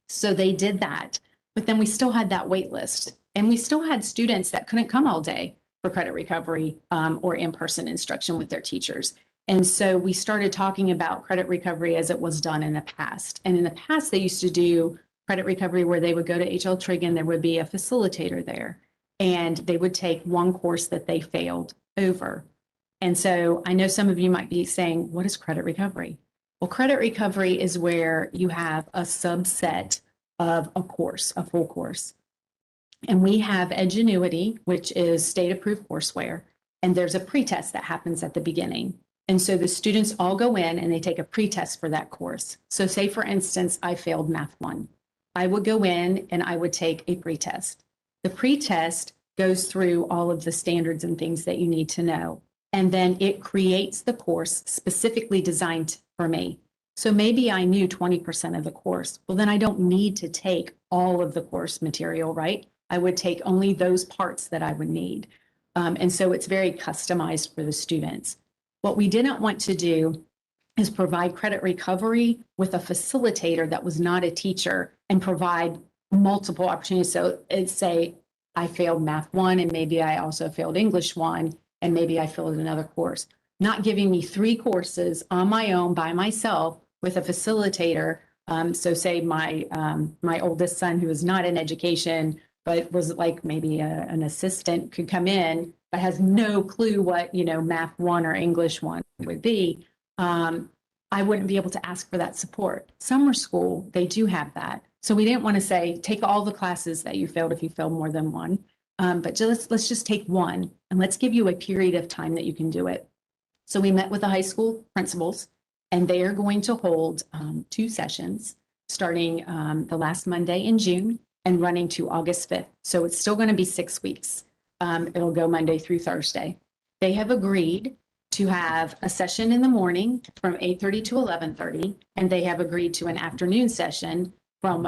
S11: So they did that, but then we still had that wait list, and we still had students that couldn't come all day for credit recovery or in-person instruction with their teachers. And so we started talking about credit recovery as it was done in the past. And in the past, they used to do credit recovery where they would go to HL Trigg and there would be a facilitator there, and they would take one course that they failed over. And so I know some of you might be saying, what is credit recovery? Well, credit recovery is where you have a subset of a course, a full course. And we have Edgenuity, which is state-approved courseware, and there's a pretest that happens at the beginning. And so the students all go in and they take a pretest for that course. So say, for instance, I failed Math 1. I would go in and I would take a pretest. The pretest goes through all of the standards and things that you need to know. And then it creates the course specifically designed for me. So maybe I knew 20% of the course. Well, then I don't need to take all of the course material, right? I would take only those parts that I would need. And so it's very customized for the students. What we didn't want to do is provide credit recovery with a facilitator that was not a teacher and provide multiple opportunities. So it's say I failed Math 1 and maybe I also failed English 1 and maybe I failed another course. Not giving me 3 courses on my own by myself with a facilitator. So say my oldest son, who is not in education, but was like maybe an assistant, could come in, but has no clue what, Math 1 or English 1 would be. I wouldn't be able to ask for that support. Summer school, they do have that. So we didn't want to say, take all the classes that you failed if you failed more than one, but let's just take one and let's give you a period of time that you can do it. So we met with the high school principals and they are going to hold 2 sessions starting the last Monday in June and running to August 5th. So it's still going to be 6 weeks. It'll go Monday through Thursday. They have agreed to have a session in the morning from 8:30 to 11:30, and they have agreed to an afternoon session from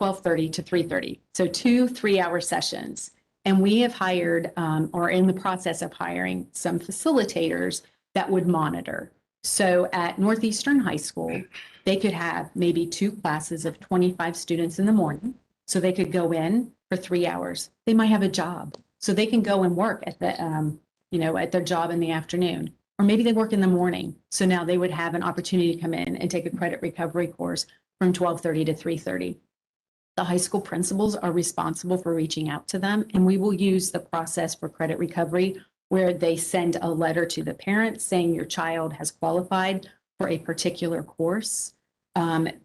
S11: 12:30 to 3:30. So 2 3-hour sessions. And we have hired or in the process of hiring some facilitators that would monitor. So at Northeastern High School, they could have maybe 2 classes of 25 students in the morning. So they could go in for 3 hours. They might have a job. So they can go and work at the, at their job in the afternoon. Or maybe they work in the morning. So now they would have an opportunity to come in and take a credit recovery course from 12:30 to 3:30. The high school principals are responsible for reaching out to them. And we will use the process for credit recovery where they send a letter to the parents saying your child has qualified for a particular course.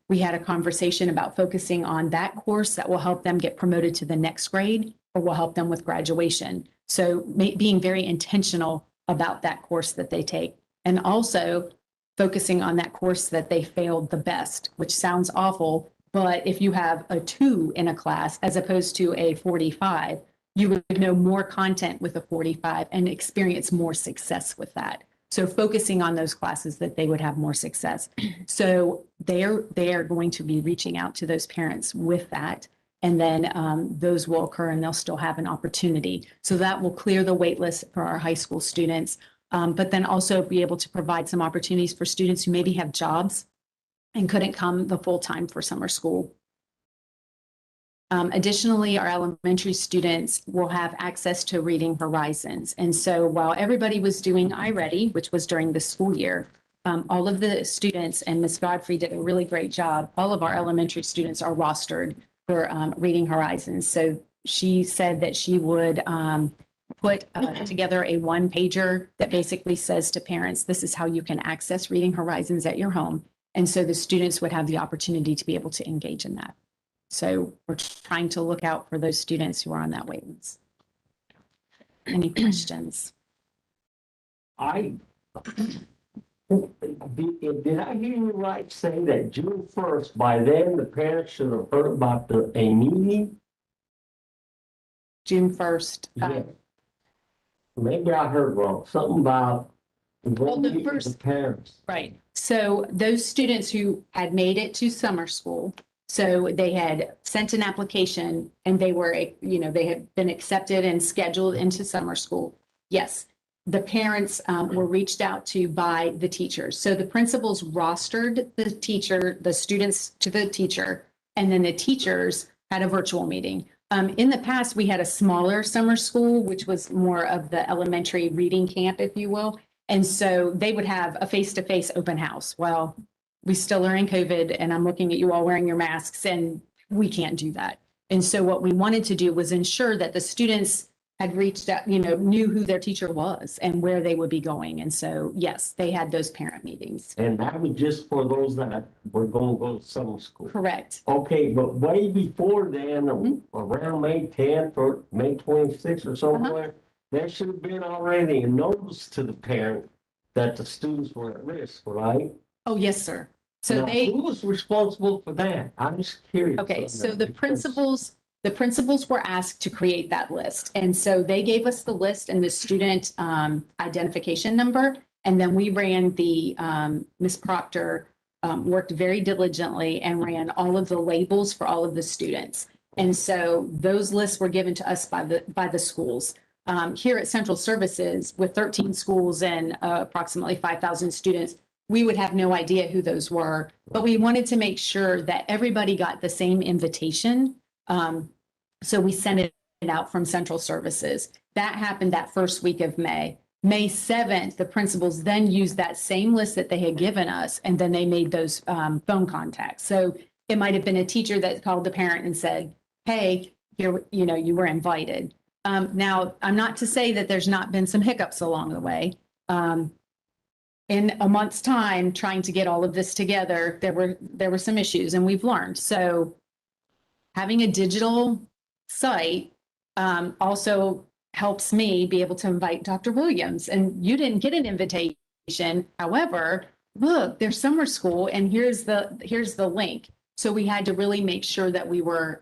S11: We had a conversation about focusing on that course that will help them get promoted to the next grade or will help them with graduation. So being very intentional about that course that they take, and also focusing on that course that they failed the best, which sounds awful, but if you have a 2 in a class as opposed to a 45, you would know more content with a 45 and experience more success with that. So focusing on those classes that they would have more success. So they are going to be reaching out to those parents with that. And then those will occur and they'll still have an opportunity. So that will clear the wait list for our high school students, but then also be able to provide some opportunities for students who maybe have jobs and couldn't come the full time for summer school. Additionally, our elementary students will have access to Reading Horizons. And so while everybody was doing iReady, which was during the school year, all of the students, and Ms. Godfrey did a really great job, all of our elementary students are rostered for Reading Horizons. So she said that she would put together a 1-pager that basically says to parents, this is how you can access Reading Horizons at your home. And so the students would have the opportunity to be able to engage in that. So we're trying to look out for those students who are on that wait list. Any questions?
S8: Did I hear you right say that June 1st, by then the parents should have heard about a meeting?
S11: June 1st.
S8: Yeah. Maybe I heard wrong, something about
S11: Well, the
S8: the
S11: first-
S8: parents.
S11: Right. So those students who had made it to summer school, so they had sent an application and they were, they had been accepted and scheduled into summer school. Yes, the parents were reached out to by the teachers. So the principals rostered the students to the teacher, and then the teachers had a virtual meeting. In the past, we had a smaller summer school, which was more of the elementary reading camp, if you will. And so they would have a face-to-face open house. Well, we still are in COVID and I'm looking at you all wearing your masks and we can't do that. And so what we wanted to do was ensure that the students had reached out, you know, knew who their teacher was and where they would be going. And so, yes, they had those parent meetings.
S8: And that was just for those that were gonna go to summer school.
S11: Correct.
S8: Okay, but way before then, around May 10th or May 26th or somewhere, there should have been already a notice to the parent that the students were at risk, right?
S11: Oh, yes, sir. So
S8: Now,
S11: they.
S8: who was responsible for that? I'm just curious.
S11: Okay,
S8: on
S11: so
S8: that
S11: the
S8: because-
S11: principals were asked to create that list. And so they gave us the list and the student identification number. And then we ran Ms. Proctor worked very diligently and ran all of the labels for all of the students. And so those lists were given to us by the schools. Here at Central Services, with 13 schools and approximately 5,000 students, we would have no idea who those were, but we wanted to make sure that everybody got the same invitation. So we sent it out from Central Services. That happened that first week of May. May 7th, the principals then used that same list that they had given us, and then they made those phone contacts. So it might have been a teacher that called the parent and said, hey, here, you know, you were invited. Now, I'm not to say that there's not been some hiccups along the way. In a month's time, trying to get all of this together, there were some issues, and we've learned. So having a digital site also helps me be able to invite Dr. Williams. And you didn't get an invitation. However, look, there's summer school, and here's the link. So we had to really make sure that we were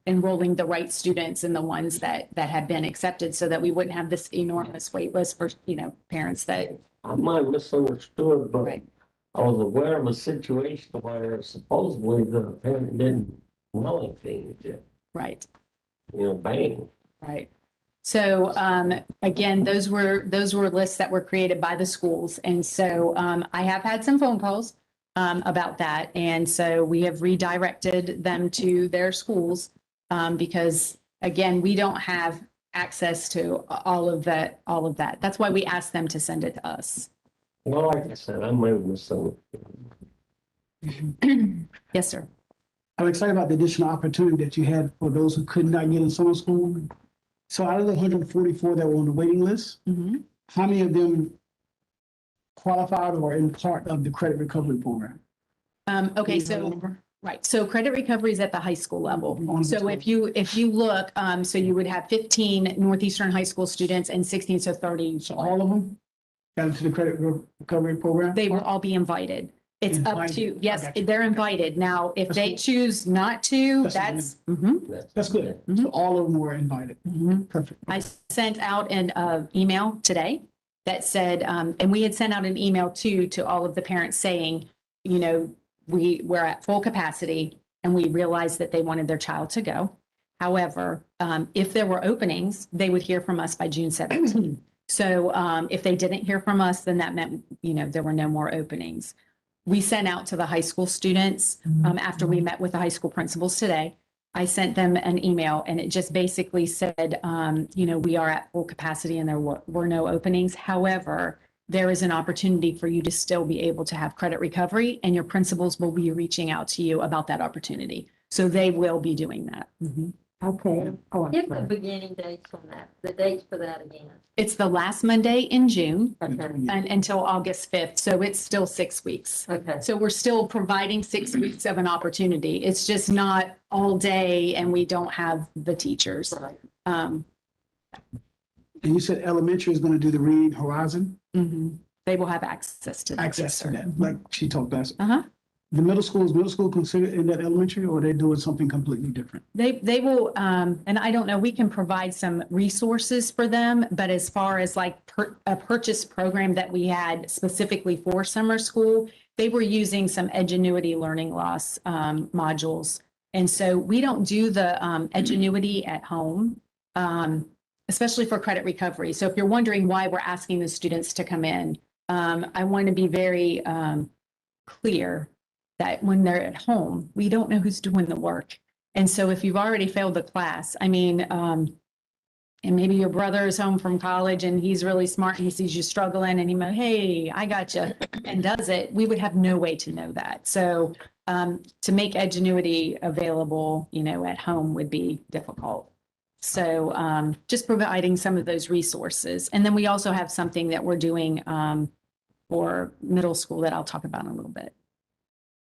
S11: enrolling the right students and the ones that had been accepted, so that we wouldn't have this enormous wait list for, you know, parents that.
S8: I might have misunderstood, but
S11: Right.
S8: I was aware of a situation where supposedly the parent didn't know anything,
S11: Right.
S8: bang.
S11: Right. So again, those were lists that were created by the schools. And so I have had some phone calls about that. And so we have redirected them to their schools because, again, we don't have access to all of that. That's why we asked them to send it to us.
S8: Well, like I said, I might have misunderstood.
S11: Yes, sir.
S6: I'm excited about the additional opportunity that you had for those who could not get in summer school. So out of the 144 that were on the waiting list,
S11: Mhm.
S6: how many of them qualified or in part of the credit recovery program?
S11: Okay,
S6: Do you know the
S11: so.
S6: number?
S11: Right, so credit recovery is at the high school level.
S6: On the
S11: So
S6: school.
S11: if you look, so you would have 15 Northeastern high school students and 16, so 30.
S6: So all of them got into the credit recovery program?
S11: They will all be invited. It's up
S6: Invited.
S11: to,
S6: I
S11: yes,
S6: got you.
S11: they're invited. Now, if
S6: That's
S11: they
S6: cool.
S11: choose not to,
S6: That's
S11: that's,
S6: That's good. So all of them were invited. Perfect.
S11: I sent out an email today that said, and we had sent out an email too, to all of the parents saying, you know, we're at full capacity and we realized that they wanted their child to go. However, if there were openings, they would hear from us by June 17th. So if they didn't hear from us, then that meant, you know, there were no more openings. We sent out to the high school students after we met with the high school principals today. I sent them an email and it just basically said, you know, we are at full capacity and there were no openings. However, there is an opportunity for you to still be able to have credit recovery, and your principals will be reaching out to you about that opportunity. So they will be doing that.
S4: Okay.
S13: Give the beginning dates on that, the dates for that again.
S11: It's the last Monday in June
S13: Okay,
S11: and until August 5th. So it's still 6 weeks.
S13: okay.
S11: So we're still providing 6 weeks of an opportunity. It's just not all day and we don't have the teachers.
S13: Right.
S6: And you said elementary is going to do the Read Horizon
S11: They will have access to that.
S6: access to that, like she talked about.
S11: Uh-huh.
S6: The middle school considered in that elementary, or are they doing something completely different?
S11: They will, and I don't know, we can provide some resources for them, but as far as like a purchase program that we had specifically for summer school, they were using some Edgenuity learning loss modules. And so we don't do the Edgenuity at home, especially for credit recovery. So if you're wondering why we're asking the students to come in, I want to be very clear that when they're at home, we don't know who's doing the work. And so if you've already failed the class, I mean, and maybe your brother is home from college and he's really smart and he sees you struggling and he might, hey, I got you, and does it, we would have no way to know that. So to make Edgenuity available, you know, at home would be difficult. So just providing some of those resources. And then we also have something that we're doing for middle school that I'll talk about in a little bit.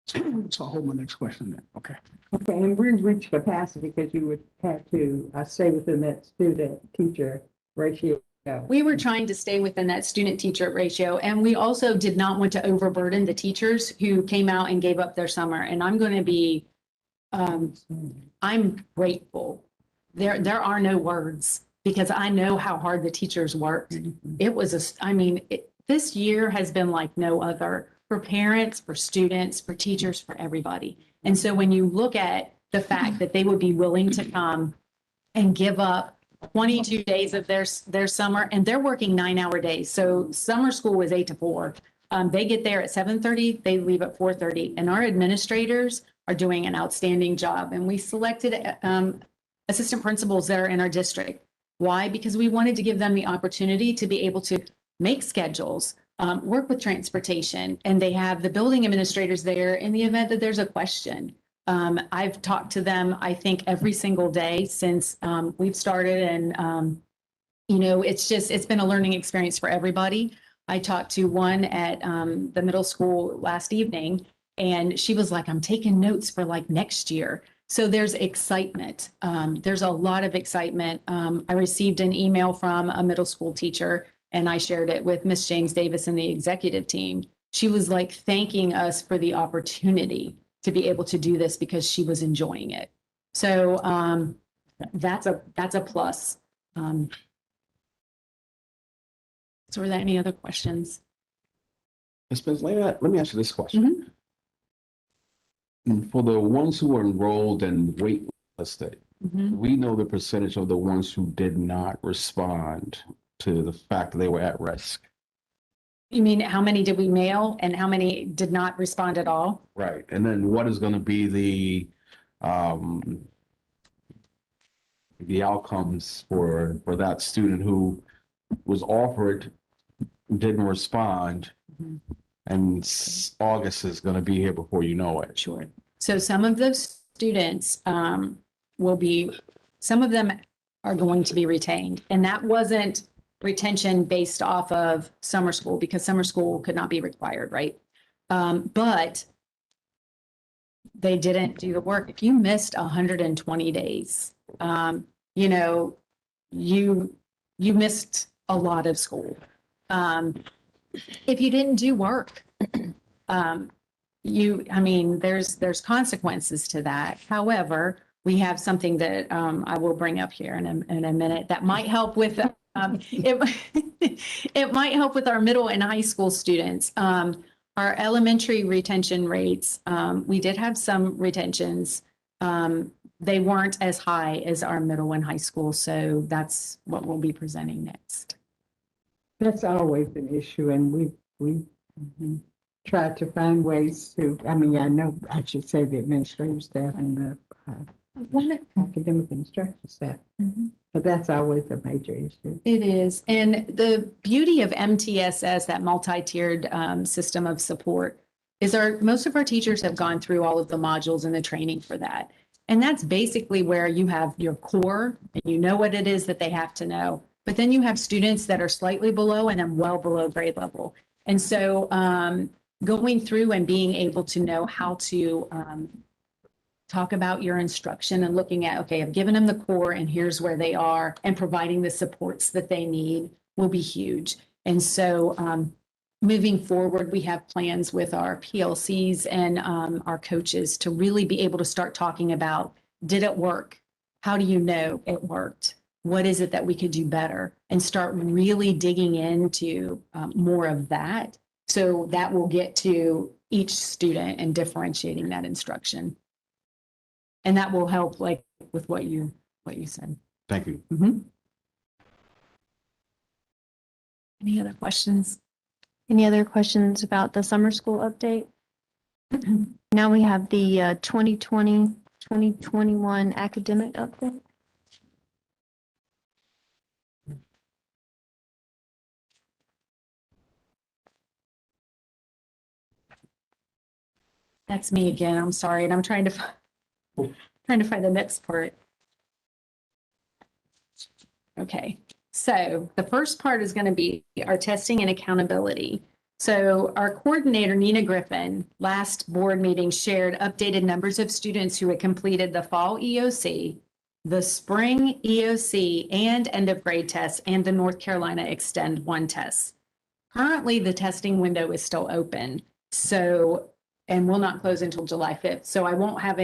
S6: So I'll hold my next question then. Okay.
S4: Okay, and we're reach capacity because you would have to stay within that student-teacher ratio.
S11: We were trying to stay within that student-teacher ratio, and we also did not want to overburden the teachers who came out and gave up their summer. And I'm going to be, I'm grateful. There are no words because I know how hard the teachers worked. It was this year has been like no other for parents, for students, for teachers, for everybody. And so when you look at the fact that they would be willing to come and give up 22 days of their summer, and they're working 9-hour days. So summer school was 8 to 4. They get there at 7:30, they leave at 4:30. And our administrators are doing an outstanding job. And we selected assistant principals that are in our district. Why? Because we wanted to give them the opportunity to be able to make schedules, work with transportation, and they have the building administrators there in the event that there's a question. I've talked to them, I think, every single day since we've started. And, it's been a learning experience for everybody. I talked to one at the middle school last evening, and she was like, I'm taking notes for like next year. So there's excitement. There's a lot of excitement. I received an email from a middle school teacher, and I shared it with Miss James Davis and the executive team. She was like thanking us for the opportunity to be able to do this because she was enjoying it. So that's a plus. So were there any other questions?
S3: Ms. Spence, let me ask you this question. For the ones who are enrolled and waitlisted, we know the percentage of the ones who did not respond to the fact that they were at risk.
S11: You mean how many did we mail and how many did not respond at all?
S3: Right. And then what is going to be the outcomes for that student who was offered, didn't respond, and August is going to be here before you know it.
S11: Sure. So some of those students some of them are going to be retained. And that wasn't retention based off of summer school because summer school could not be required, right? But they didn't do the work. If you missed 120 days, you missed a lot of school. If you didn't do work, there's consequences to that. However, we have something that I will bring up here in a minute that might help with it might help with our middle and high school students. Our elementary retention rates, we did have some retentions. They weren't as high as our middle and high school, so that's what we'll be presenting next.
S4: That's always an issue, and we tried to find ways to, I know I should say the administrative staff and the academic instruction staff, but that's always a major issue.
S11: It is. And the beauty of MTSS, that multi-tiered system of support, is most of our teachers have gone through all of the modules and the training for that. And that's basically where you have your core and you know what it is that they have to know. But then you have students that are slightly below and then well below grade level. And so going through and being able to know how to talk about your instruction and looking at, okay, I've given them the core and here's where they are, and providing the supports that they need will be huge. And so moving forward, we have plans with our PLCs and our coaches to really be able to start talking about, did it work? How do you know it worked? What is it that we could do better? And start really digging into more of that. So that will get to each student and differentiating that instruction. And that will help like with what you said.
S3: Thank you.
S11: Any other questions?
S14: Any other questions about the summer school update? Now we have the 2020-2021 academic update.
S11: That's me again. I'm sorry. And I'm trying to find the next part. Okay, so the first part is going to be our testing and accountability. So our coordinator, Nina Griffin, last board meeting shared updated numbers of students who had completed the fall EOC, the spring EOC and end of grade tests, and the North Carolina Extend 1 tests. Currently, the testing window is still open. So, and will not close until July 5th. So I don't have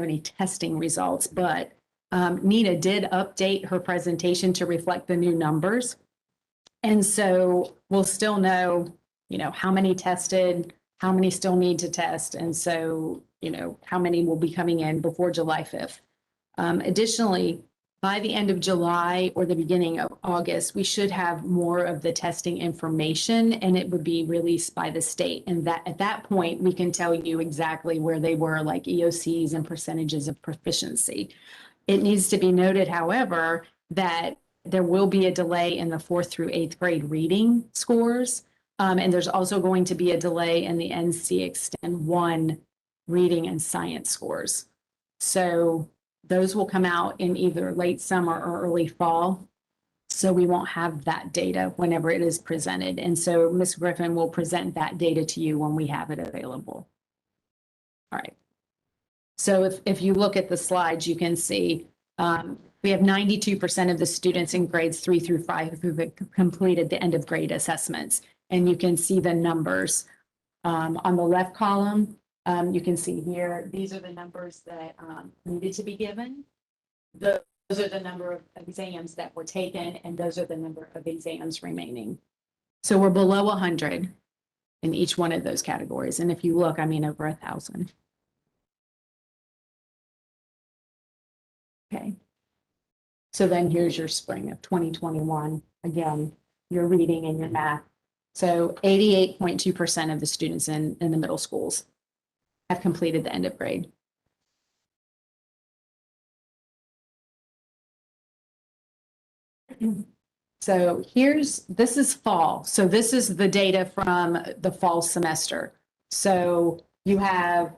S11: any testing results, but Nina did update her presentation to reflect the new numbers. And so we'll still know, how many tested, how many still need to test. And so, how many will be coming in before July 5th. Additionally, by the end of July or the beginning of August, we should have more of the testing information and it would be released by the state. And that at that point, we can tell you exactly where they were, like EOCs and percentages of proficiency. It needs to be noted, however, that there will be a delay in the 4th through 8th grade reading scores. And there's also going to be a delay in the NC Extend 1 reading and science scores. So those will come out in either late summer or early fall. So we won't have that data whenever it is presented. And so Ms. Griffin will present that data to you when we have it available. All right. So if you look at the slides, you can see we have 92% of the students in grades 3 through 5 who've completed the end of grade assessments. And you can see the numbers on the left column. You can see here, these are the numbers that needed to be given. Those are the number of exams that were taken, and those are the number of exams remaining. So we're below 100 in each one of those categories. And if you look, over 1,000. Okay. So then here's your spring of 2021. Again, your reading and your math. So 88.2% of the students in the middle schools have completed the end of grade. So this is fall. So this is the data from the fall semester. So you have,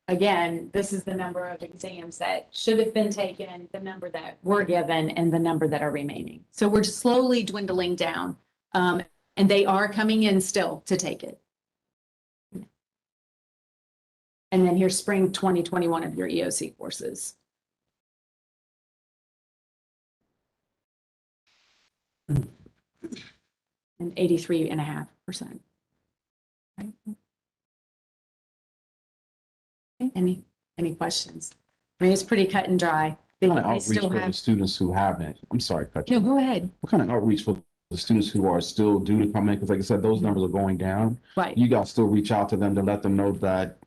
S11: again, this is the number of exams that should have been taken, the number that were given, and the number that are remaining. So we're slowly dwindling down, and they are coming in still to take it. And then here's spring 2021 of your EOC courses. And 83.5%. Right. Any questions? It's pretty cut and dry.
S3: What kind of outreach for the students who haven't? I'm sorry, cut you.
S11: No, go ahead.
S3: What kind of outreach for the students who are still due to come in? Because like I said, those numbers are going down.
S11: Right.
S3: You guys still reach out to them to let them know that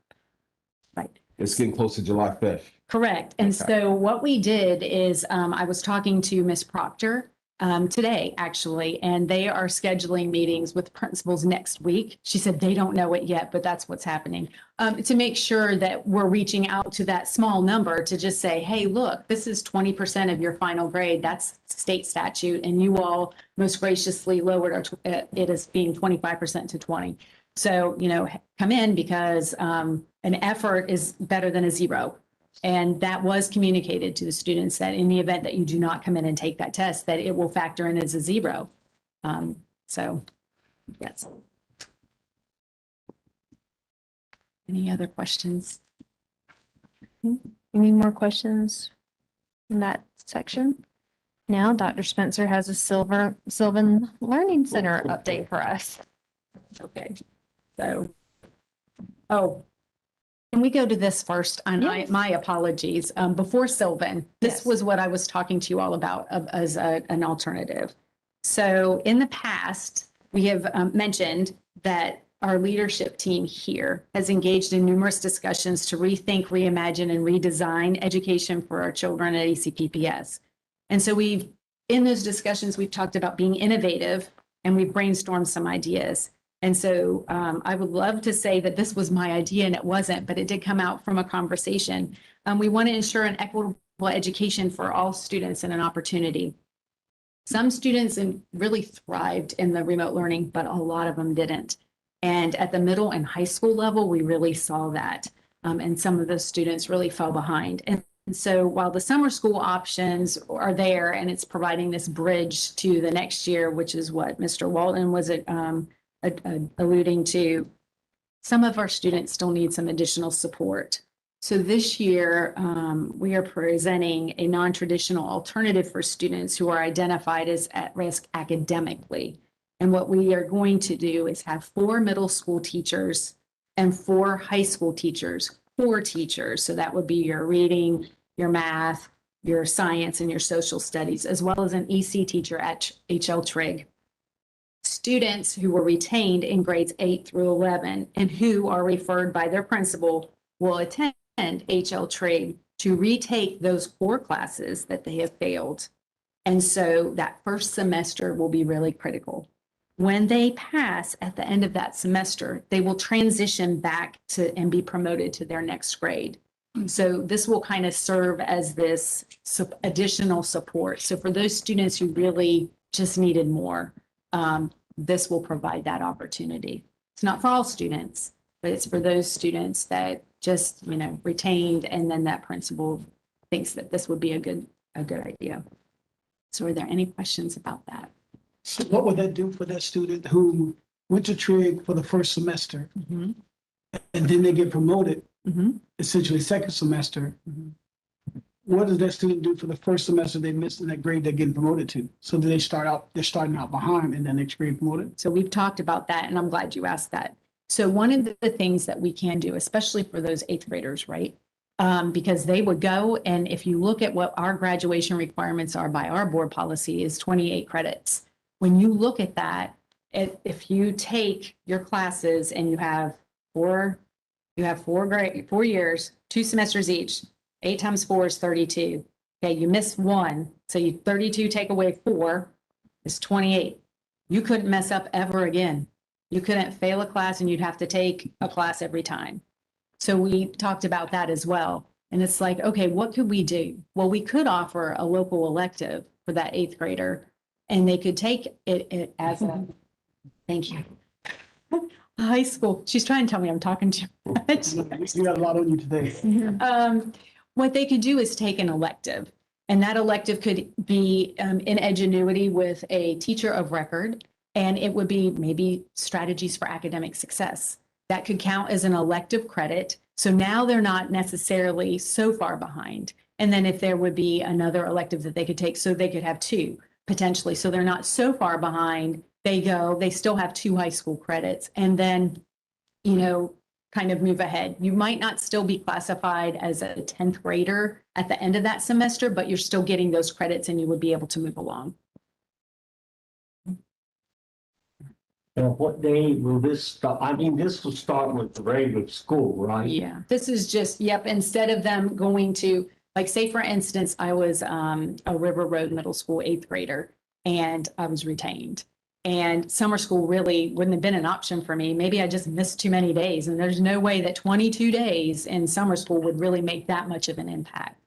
S11: right.
S3: It's getting close to July 5th.
S11: Correct. And
S3: Okay.
S11: so what we did is I was talking to Ms. Proctor today, actually, and they are scheduling meetings with principals next week. She said they don't know it yet, but that's what's happening, to make sure that we're reaching out to that small number to just say, hey, look, this is 20% of your final grade. That's state statute. And you all most graciously lowered it as being 25% to 20. So, come in because an effort is better than a zero. And that was communicated to the students that in the event that you do not come in and take that test, that it will factor in as a zero. So, yes. Any other questions?
S14: Any more questions in that section? Now, Dr. Spencer has a Sylvan Learning Center update for us.
S11: Okay. So, can we go to this first? And
S14: Yes.
S11: my apologies. Before Sylvan, this
S14: Yes.
S11: was what I was talking to you all about as an alternative. So in the past, we have mentioned that our leadership team here has engaged in numerous discussions to rethink, reimagine, and redesign education for our children at ECPPS. And so in those discussions, we've talked about being innovative and we've brainstormed some ideas. And so I would love to say that this was my idea and it wasn't, but it did come out from a conversation. We want to ensure an equitable education for all students and an opportunity. Some students really thrived in the remote learning, but a lot of them didn't. And at the middle and high school level, we really saw that. And some of those students really fell behind. And And so while the summer school options are there and it's providing this bridge to the next year, which is what Mr. Walton was alluding to, some of our students still need some additional support. So this year, we are presenting a non-traditional alternative for students who are identified as at risk academically. And what we are going to do is have 4 middle school teachers and 4 high school teachers, core teachers. So that would be your reading, your math, your science, and your social studies, as well as an EC teacher at HL Trigg. Students who were retained in grades 8 through 11 and who are referred by their principal will attend HL Trigg to retake those core classes that they have failed. And so that first semester will be really critical. When they pass at the end of that semester, they will transition back to and be promoted to their next grade. So this will kind of serve as this additional support. So for those students who really just needed more, this will provide that opportunity. It's not for all students, but it's for those students that just, retained, and then that principal thinks that this would be a good idea. So are there any questions about that?
S6: So what would that do for that student who went to Trig for the first semester
S11: Mm-hmm.
S6: and then they get promoted,
S11: Mm-hmm.
S6: essentially second semester?
S11: Mm-hmm.
S6: What does that student do for the first semester they missed in that grade they're getting promoted to? So do they're starting out behind and then next grade promoted?
S11: So we've talked about that, and I'm glad you asked that. So one of the things that we can do, especially for those 8th graders, right? Because they would go, and if you look at what our graduation requirements are by our board policy is 28 credits. When you look at that, if you take your classes and you have 4 years, 2 semesters each, 8 times 4 is 32. Okay, you miss 1, so 32 take away 4 is 28. You couldn't mess up ever again. You couldn't fail a class, and you'd have to take a class every time. So we talked about that as well. And it's like, okay, what could we do? Well, we could offer a local elective for that 8th grader, and they could take it as a, thank you. High school. She's trying to tell me I'm talking too much.
S6: You got a lot on you today.
S11: What they could do is take an elective, and that elective could be in Edgenuity with a teacher of record, and it would be maybe strategies for academic success. That could count as an elective credit. So now they're not necessarily so far behind. And then if there would be another elective that they could take, so they could have 2 potentially. So they're not so far behind. They still have 2 high school credits, and then, kind of move ahead. You might not still be classified as a 10th grader at the end of that semester, but you're still getting those credits and you would be able to move along.
S8: Now, what day will this start? I mean, this will start with the regular school, right?
S11: Yeah, this is just, instead of them going to, like, say, for instance, I was a River Road Middle School 8th grader, and I was retained. And summer school really wouldn't have been an option for me. Maybe I just missed too many days, and there's no way that 22 days in summer school would really make that much of an impact.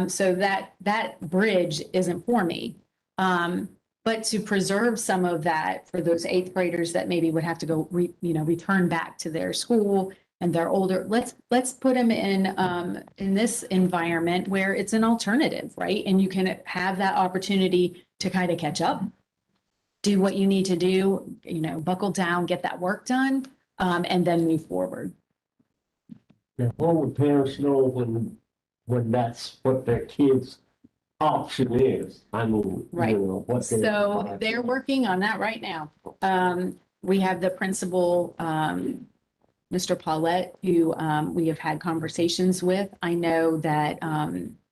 S11: So that bridge isn't for me. But to preserve some of that for those 8th graders that maybe would have to go, return back to their school, and they're older, let's put them in this environment where it's an alternative, right? And you can have that opportunity to kind of catch up, do what you need to do, buckle down, get that work done, and then move forward.
S8: Now, what would parents know when that's what their kids' option is? I mean,
S11: Right.
S8: what they.
S11: So they're working on that right now. We have the principal, Mr. Paulette, who we have had conversations with. I know that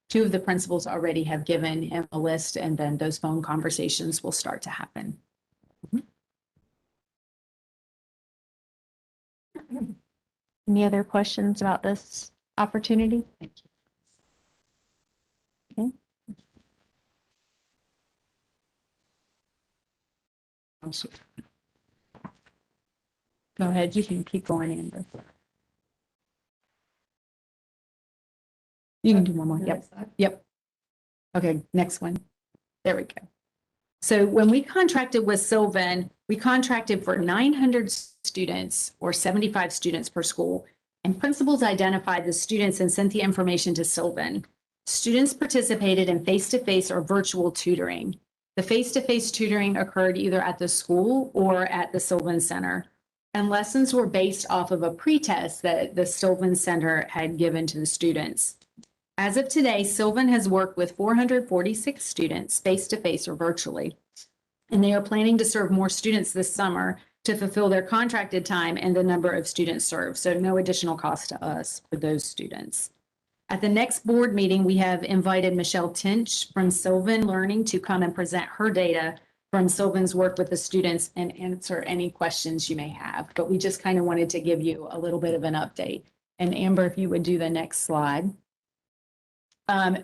S11: 2 of the principals already have given him a list, and then those phone conversations will start to happen.
S14: Any other questions about this opportunity?
S11: Thank you.
S14: Okay.
S11: Go ahead, you can keep going, Amber. You can do one more. Yep. Okay, next one. There we go. So when we contracted with Sylvan, we contracted for 900 students or 75 students per school, and principals identified the students and sent the information to Sylvan. Students participated in face-to-face or virtual tutoring. The face-to-face tutoring occurred either at the school or at the Sylvan Center, and lessons were based off of a pretest that the Sylvan Center had given to the students. As of today, Sylvan has worked with 446 students face-to-face or virtually, and they are planning to serve more students this summer to fulfill their contracted time and the number of students served. So no additional cost to us for those students. At the next board meeting, we have invited Michelle Tinch from Sylvan Learning to come and present her data from Sylvan's work with the students and answer any questions you may have. But we just kind of wanted to give you a little bit of an update. And Amber, if you would do the next slide.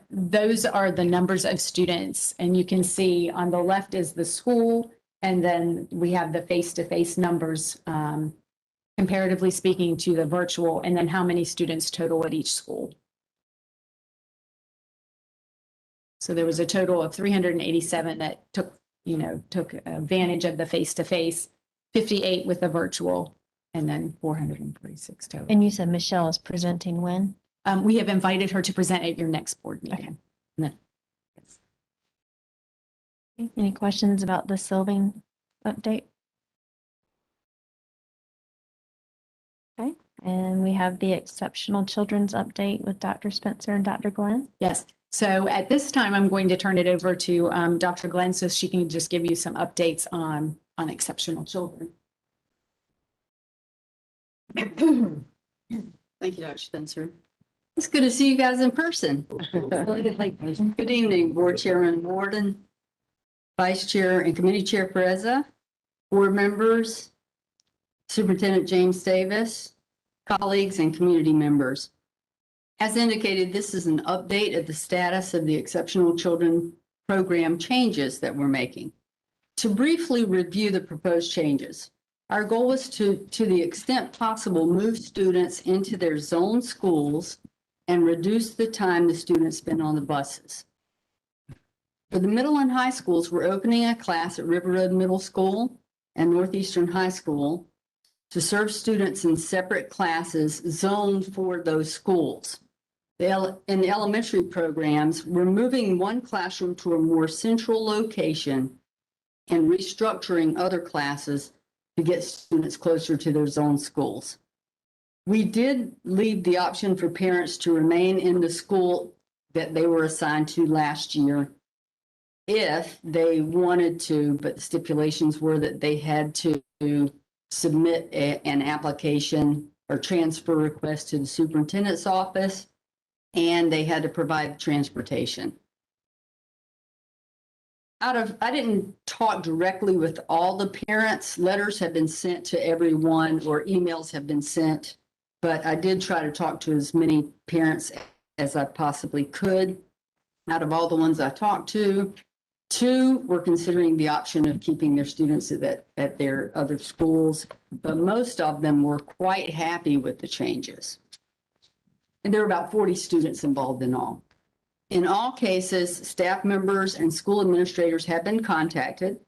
S11: Those are the numbers of students, and you can see on the left is the school, and then we have the face-to-face numbers, comparatively speaking to the virtual, and then how many students total at each school. So there was a total of 387 that took advantage of the face-to-face, 58 with the virtual, and then 446 total.
S14: And you said Michelle is presenting when?
S11: We have invited her to present at your next board meeting.
S14: Okay. Any questions about the Sylvan update? Okay, and we have the exceptional children's update with Dr. Spencer and Dr. Glenn.
S11: Yes. So at this time, I'm going to turn it over to Dr. Glenn so she can just give you some updates on exceptional children.
S15: Thank you, Dr. Spencer. It's good to see you guys in person. Good evening, Board Chairman Warden, Vice Chair and Committee Chair Pereza, board members, Superintendent James Davis, colleagues, and community members. As indicated, this is an update of the status of the Exceptional Children Program changes that we're making. To briefly review the proposed changes, our goal is to the extent possible, move students into their zone schools and reduce the time the students spend on the buses. For the middle and high schools, we're opening a class at River Road Middle School and Northeastern High School to serve students in separate classes zoned for those schools. In the elementary programs, we're moving one classroom to a more central location and restructuring other classes to get students closer to their zone schools. We did leave the option for parents to remain in the school that they were assigned to last year if they wanted to, but the stipulations were that they had to submit an application or transfer request to the superintendent's office, and they had to provide transportation. I didn't talk directly with all the parents. Letters have been sent to everyone or emails have been sent, but I did try to talk to as many parents as I possibly could. Out of all the ones I talked to, 2 were considering the option of keeping their students at their other schools, but most of them were quite happy with the changes. And there were about 40 students involved in all. In all cases, staff members and school administrators have been contacted.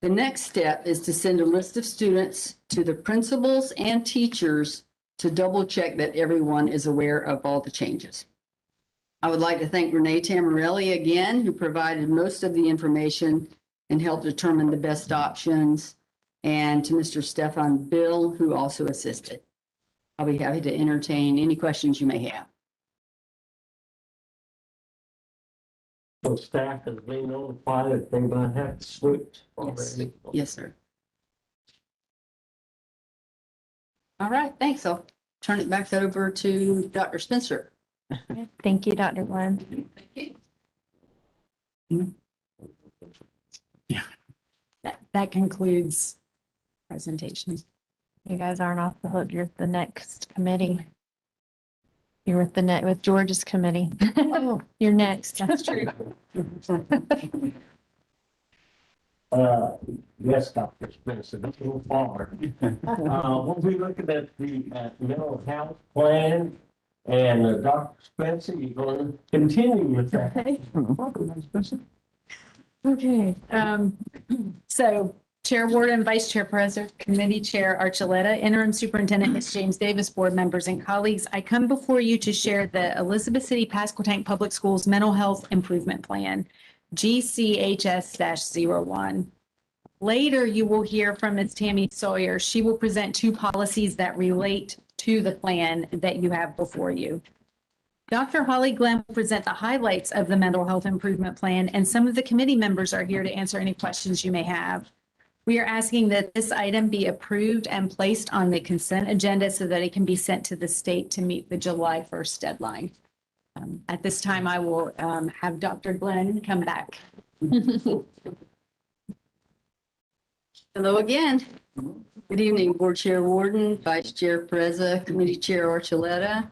S15: The next step is to send a list of students to the principals and teachers to double check that everyone is aware of all the changes. I would like to thank Renee Tamarelli again, who provided most of the information and helped determine the best options, and to Mr. Stefan Bill, who also assisted. I'll be happy to entertain any questions you may have.
S8: So staff has been notified that they might have to switch already.
S15: Yes, sir. All right, thanks. I'll turn it back over to Dr. Spencer.
S14: Thank you, Dr. Glenn.
S15: Thank you.
S11: That concludes presentations.
S14: You guys aren't off the hook. You're the next committee. You're with George's committee. You're next.
S11: That's true.
S8: Yes, Dr. Spencer, that's a little far. We'll be looking at the mental health plan, and Dr. Spencer, you're going to continue with that.
S11: Okay. So Chair Warden, Vice Chair President, Committee Chair Archuleta, Interim Superintendent Ms. James Davis, board members and colleagues, I come before you to share the Elizabeth City Pasquotank Public Schools Mental Health Improvement Plan, GCHS-01. Later, you will hear from Ms. Tammy Sawyer. She will present 2 policies that relate to the plan that you have before you. Dr. Holly Glenn will present the highlights of the Mental Health Improvement Plan, and some of the committee members are here to answer any questions you may have. We are asking that this item be approved and placed on the consent agenda so that it can be sent to the state to meet the July 1st deadline. At this time, I will have Dr. Glenn come back.
S15: Hello again. Good evening, Board Chair Warden, Vice Chair Preza, Committee Chair Archuleta,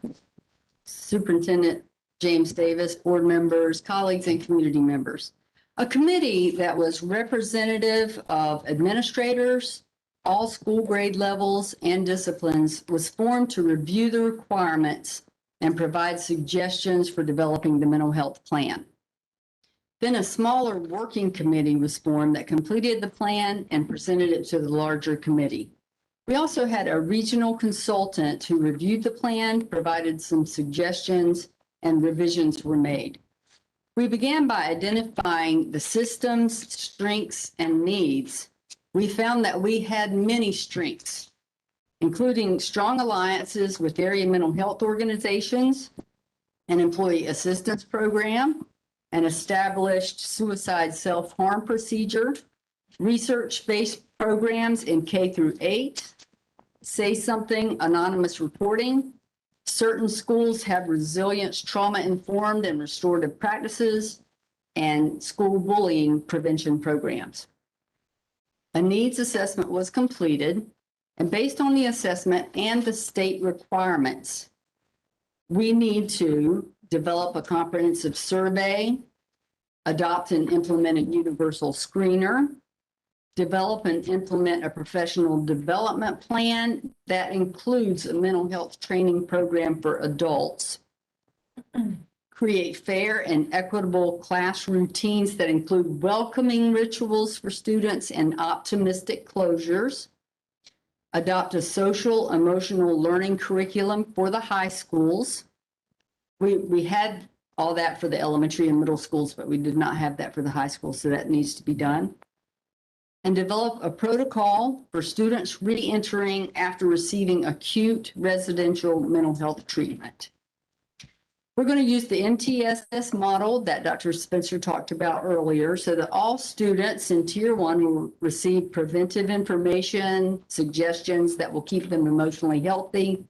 S15: Superintendent James Davis, board members, colleagues, and community members. A committee that was representative of administrators, all school grade levels and disciplines was formed to review the requirements and provide suggestions for developing the mental health plan. Then a smaller working committee was formed that completed the plan and presented it to the larger committee. We also had a regional consultant who reviewed the plan, provided some suggestions, and revisions were made. We began by identifying the system's strengths and needs. We found that we had many strengths, including strong alliances with area mental health organizations, an employee assistance program, an established suicide self-harm procedure, research-based programs in K through 8, Say Something anonymous reporting. Certain schools have resilience, trauma-informed and restorative practices, and school bullying prevention programs. A needs assessment was completed, and based on the assessment and the state requirements, we need to develop a comprehensive survey, adopt and implement a universal screener, develop and implement a professional development plan that includes a mental health training program for adults, create fair and equitable class routines that include welcoming rituals for students and optimistic closures, adopt a social emotional learning curriculum for the high schools. We had all that for the elementary and middle schools, but we did not have that for the high school, so that needs to be done. And develop a protocol for students re-entering after receiving acute residential mental health treatment. We're going to use the MTSS model that Dr. Spencer talked about earlier so that all students in Tier 1 will receive preventive information, suggestions that will keep them emotionally healthy.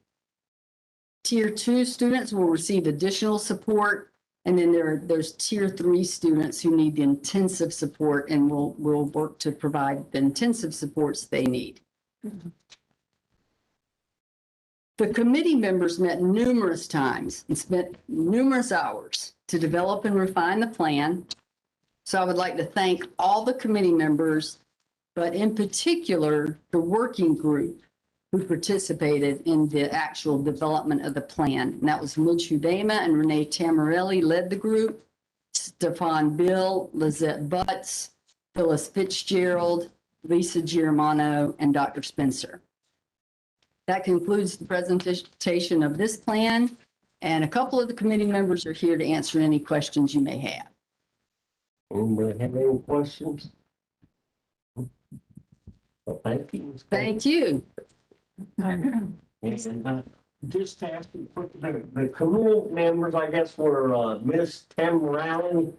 S15: Tier 2 students will receive additional support. And then there's Tier 3 students who need intensive support, and we'll work to provide the intensive supports they need. The committee members met numerous times and spent numerous hours to develop and refine the plan. So I would like to thank all the committee members, but in particular, the working group who participated in the actual development of the plan. And that was Mitch Hudema and Renee Tamarelli led the group, Stefan Bill, Lizette Butts, Phyllis Fitzgerald, Lisa Germano, and Dr. Spencer. That concludes the presentation of this plan, and a couple of the committee members are here to answer any questions you may have.
S8: Anybody have any questions? Well, thank you.
S15: Thank you.
S8: Yes, and, just to ask you, the committee members, I guess, were Miss Tamarelli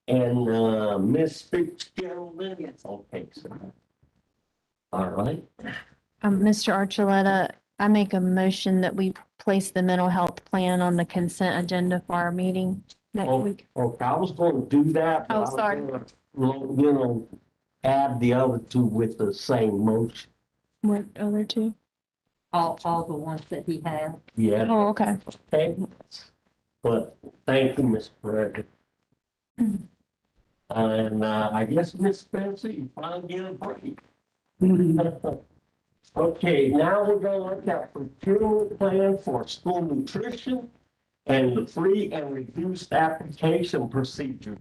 S8: and Miss Fitzgerald. Yes. Okay, so. All right.
S14: Mr. Archuleta, I make a motion that we place the mental health plan on the consent agenda for our meeting next week.
S8: Okay, I was going to do that. but
S14: Oh,
S8: I was
S14: sorry.
S8: gonna, you know, add the other two with the same motion.
S14: What other two?
S13: All the ones that he had.
S8: Yeah.
S14: Oh, okay.
S8: Okay. But thank you, Ms. President. And I guess, Ms. Spencer, you finally get a break. Okay, now we're going to look at procurement plan for school nutrition and the free and reduced application procedure.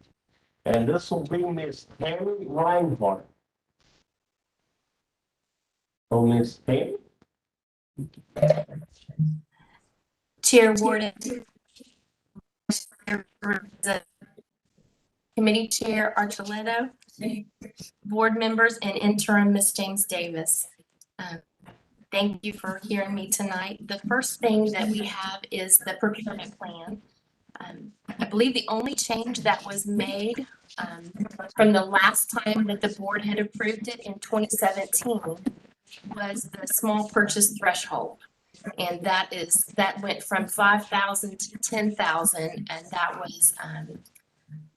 S8: And this will be Ms. Tammy Reinhardt. Oh, Ms. Tammy?
S14: Chair Warden. Committee Chair Archuleta, board members and interim Ms. James Davis. Thank you for hearing me tonight. The first thing that we have is the procurement plan. I believe the only change that was made from the last time that the board had approved it in 2017 was the small purchase threshold. And that went from 5,000 to 10,000, and that was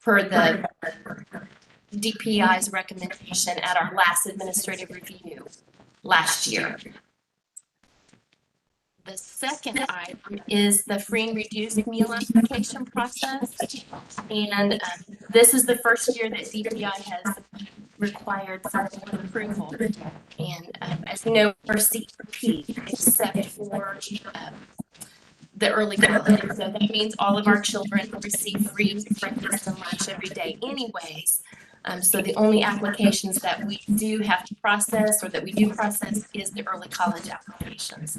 S14: per the DPI's recommendation at our last administrative review last year. The second item is the free and reduced meal application process. And this is the first year that DPI has required for board approval. And as you know, we're CEP except for the early college. So that means all of our children receive free breakfast and lunch every day anyways. So the only applications that we do have to process or that we do process is the early college applications.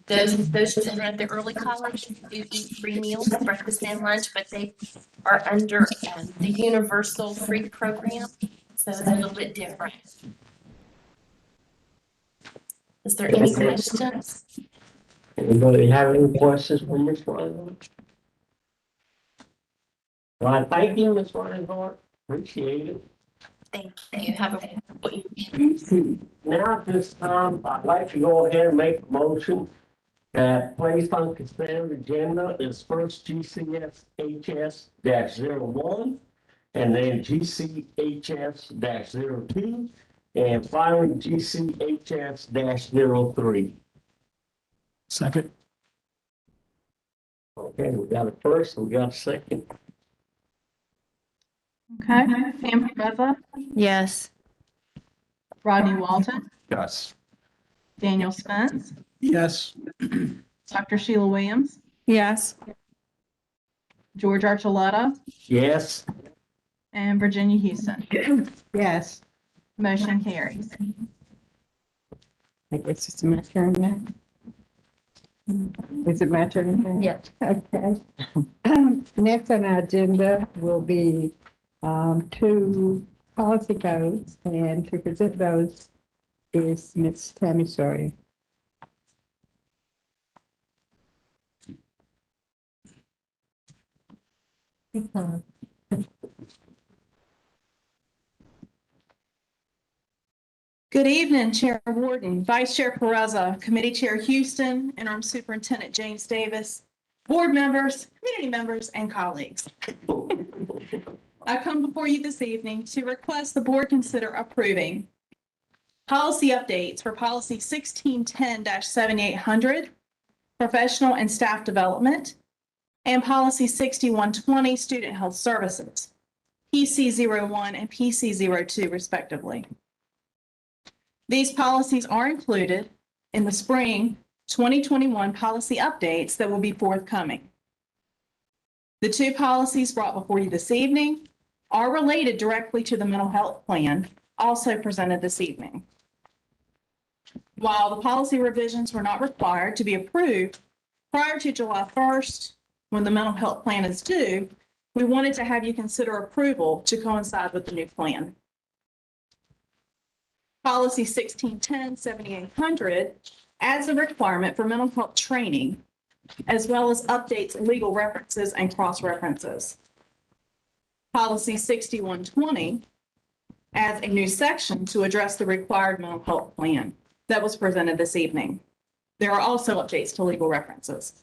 S14: Those children at the early college do eat free meals, breakfast and lunch, but they are under the universal free program. So it's a little bit different. Is there any questions?
S8: Anybody have any questions for Ms. Reinhardt? All right, thank you, Ms. Reinhardt. Appreciate it.
S14: Thank you. Have a
S8: Now, at this time, I'd like to go ahead and make a motion that placed on consent agenda is first GCHS -01 and then GCHS -02 and finally GCHS -03.
S6: Second.
S8: Okay, we got a first, we got a second.
S2: Okay, Pam Pereza,
S12: Yes.
S2: Rodney Walton,
S3: Yes.
S2: Daniel Spence,
S6: Yes.
S2: Dr. Sheila Williams,
S12: Yes.
S2: George Archuleta,
S8: Yes.
S2: and Virginia Houston.
S4: Yes.
S2: Motion carries.
S4: I guess it's my turn now. Is it my turn now?
S15: Yes.
S4: Okay. Next on our agenda will be two policy codes, and to present those is Ms. Tammy Sawyer.
S2: Good evening, Chair Warden, Vice Chair Pereza, Committee Chair Houston, Interim Superintendent James Davis, board members, community members, and colleagues. I come before you this evening to request the board consider approving policy updates for policy 1610-7800, professional and staff development, and policy 6120, student health services, PC01 and PC02 respectively. These policies are included in the spring 2021 policy updates that will be forthcoming. The two policies brought before you this evening are related directly to the mental health plan, also presented this evening. While the policy revisions were not required to be approved prior to July 1st, when the mental health plan is due, we wanted to have you consider approval to coincide with the new plan. Policy 1610-7800 adds a requirement for mental health training, as well as updates legal references and cross-references. Policy 6120 adds a new section to address the required mental health plan that was presented this evening. There are also updates to legal references.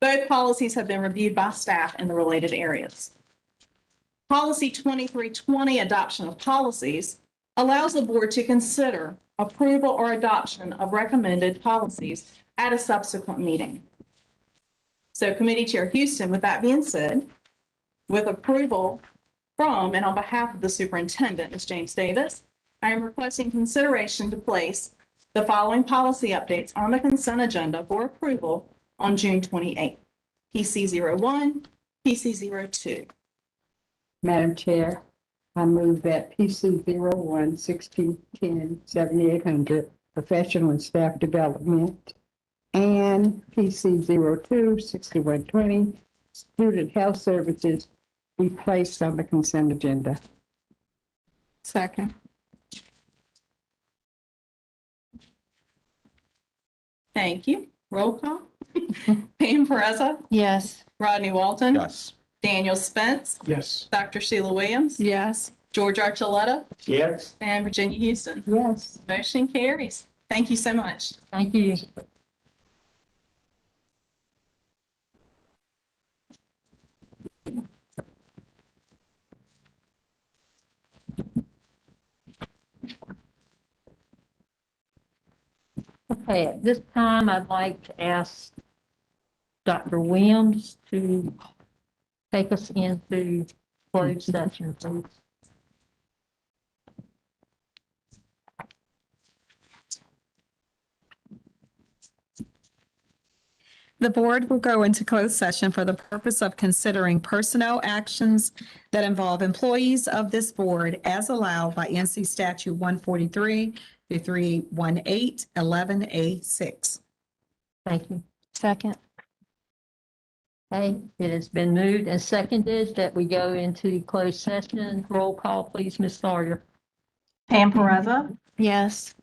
S2: Both policies have been reviewed by staff in the related areas. Policy 2320, adoption of policies, allows the board to consider approval or adoption of recommended policies at a subsequent meeting. So Committee Chair Houston, with that being said, with approval from and on behalf of the superintendent, Ms. James Davis, I am requesting consideration to place the following policy updates on the consent agenda for approval on June 28th. PC01, PC02.
S4: Madam Chair, I move that PC 01-1610-7800, professional and staff development, and PC 02-6120, student health services, be placed on the consent agenda.
S12: Second.
S2: Thank you. Roll call. Pam Pereza,
S12: Yes.
S2: Rodney Walton,
S3: Yes.
S2: Daniel Spence,
S6: Yes.
S2: Dr. Sheila Williams,
S12: Yes.
S2: George Archuleta,
S8: Yes.
S2: and Virginia Houston.
S4: Yes.
S2: Motion carries. Thank you so much.
S1: Thank you. Okay, at this time, I'd like to ask Dr. Williams to take us into closed session, please.
S12: The board will go into closed session for the purpose of considering personnel actions that involve employees of this board as allowed by NC Statute 143-318-11A6.
S1: Thank you.
S12: Second.
S1: Okay, it has been moved and seconded that we go into closed session. Roll call, please, Ms. Sawyer.
S2: Pam Pereza,
S12: Yes.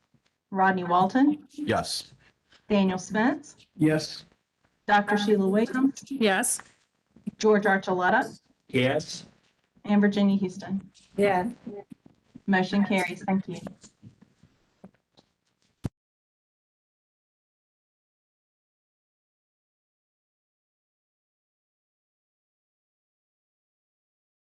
S2: Rodney Walton,
S3: Yes.
S2: Daniel Spence,
S6: Yes.
S2: Dr. Sheila Williams,
S12: Yes.
S2: George Archuleta,
S8: Yes.
S2: and Virginia Houston.
S4: Yeah.
S2: Motion carries. Thank you.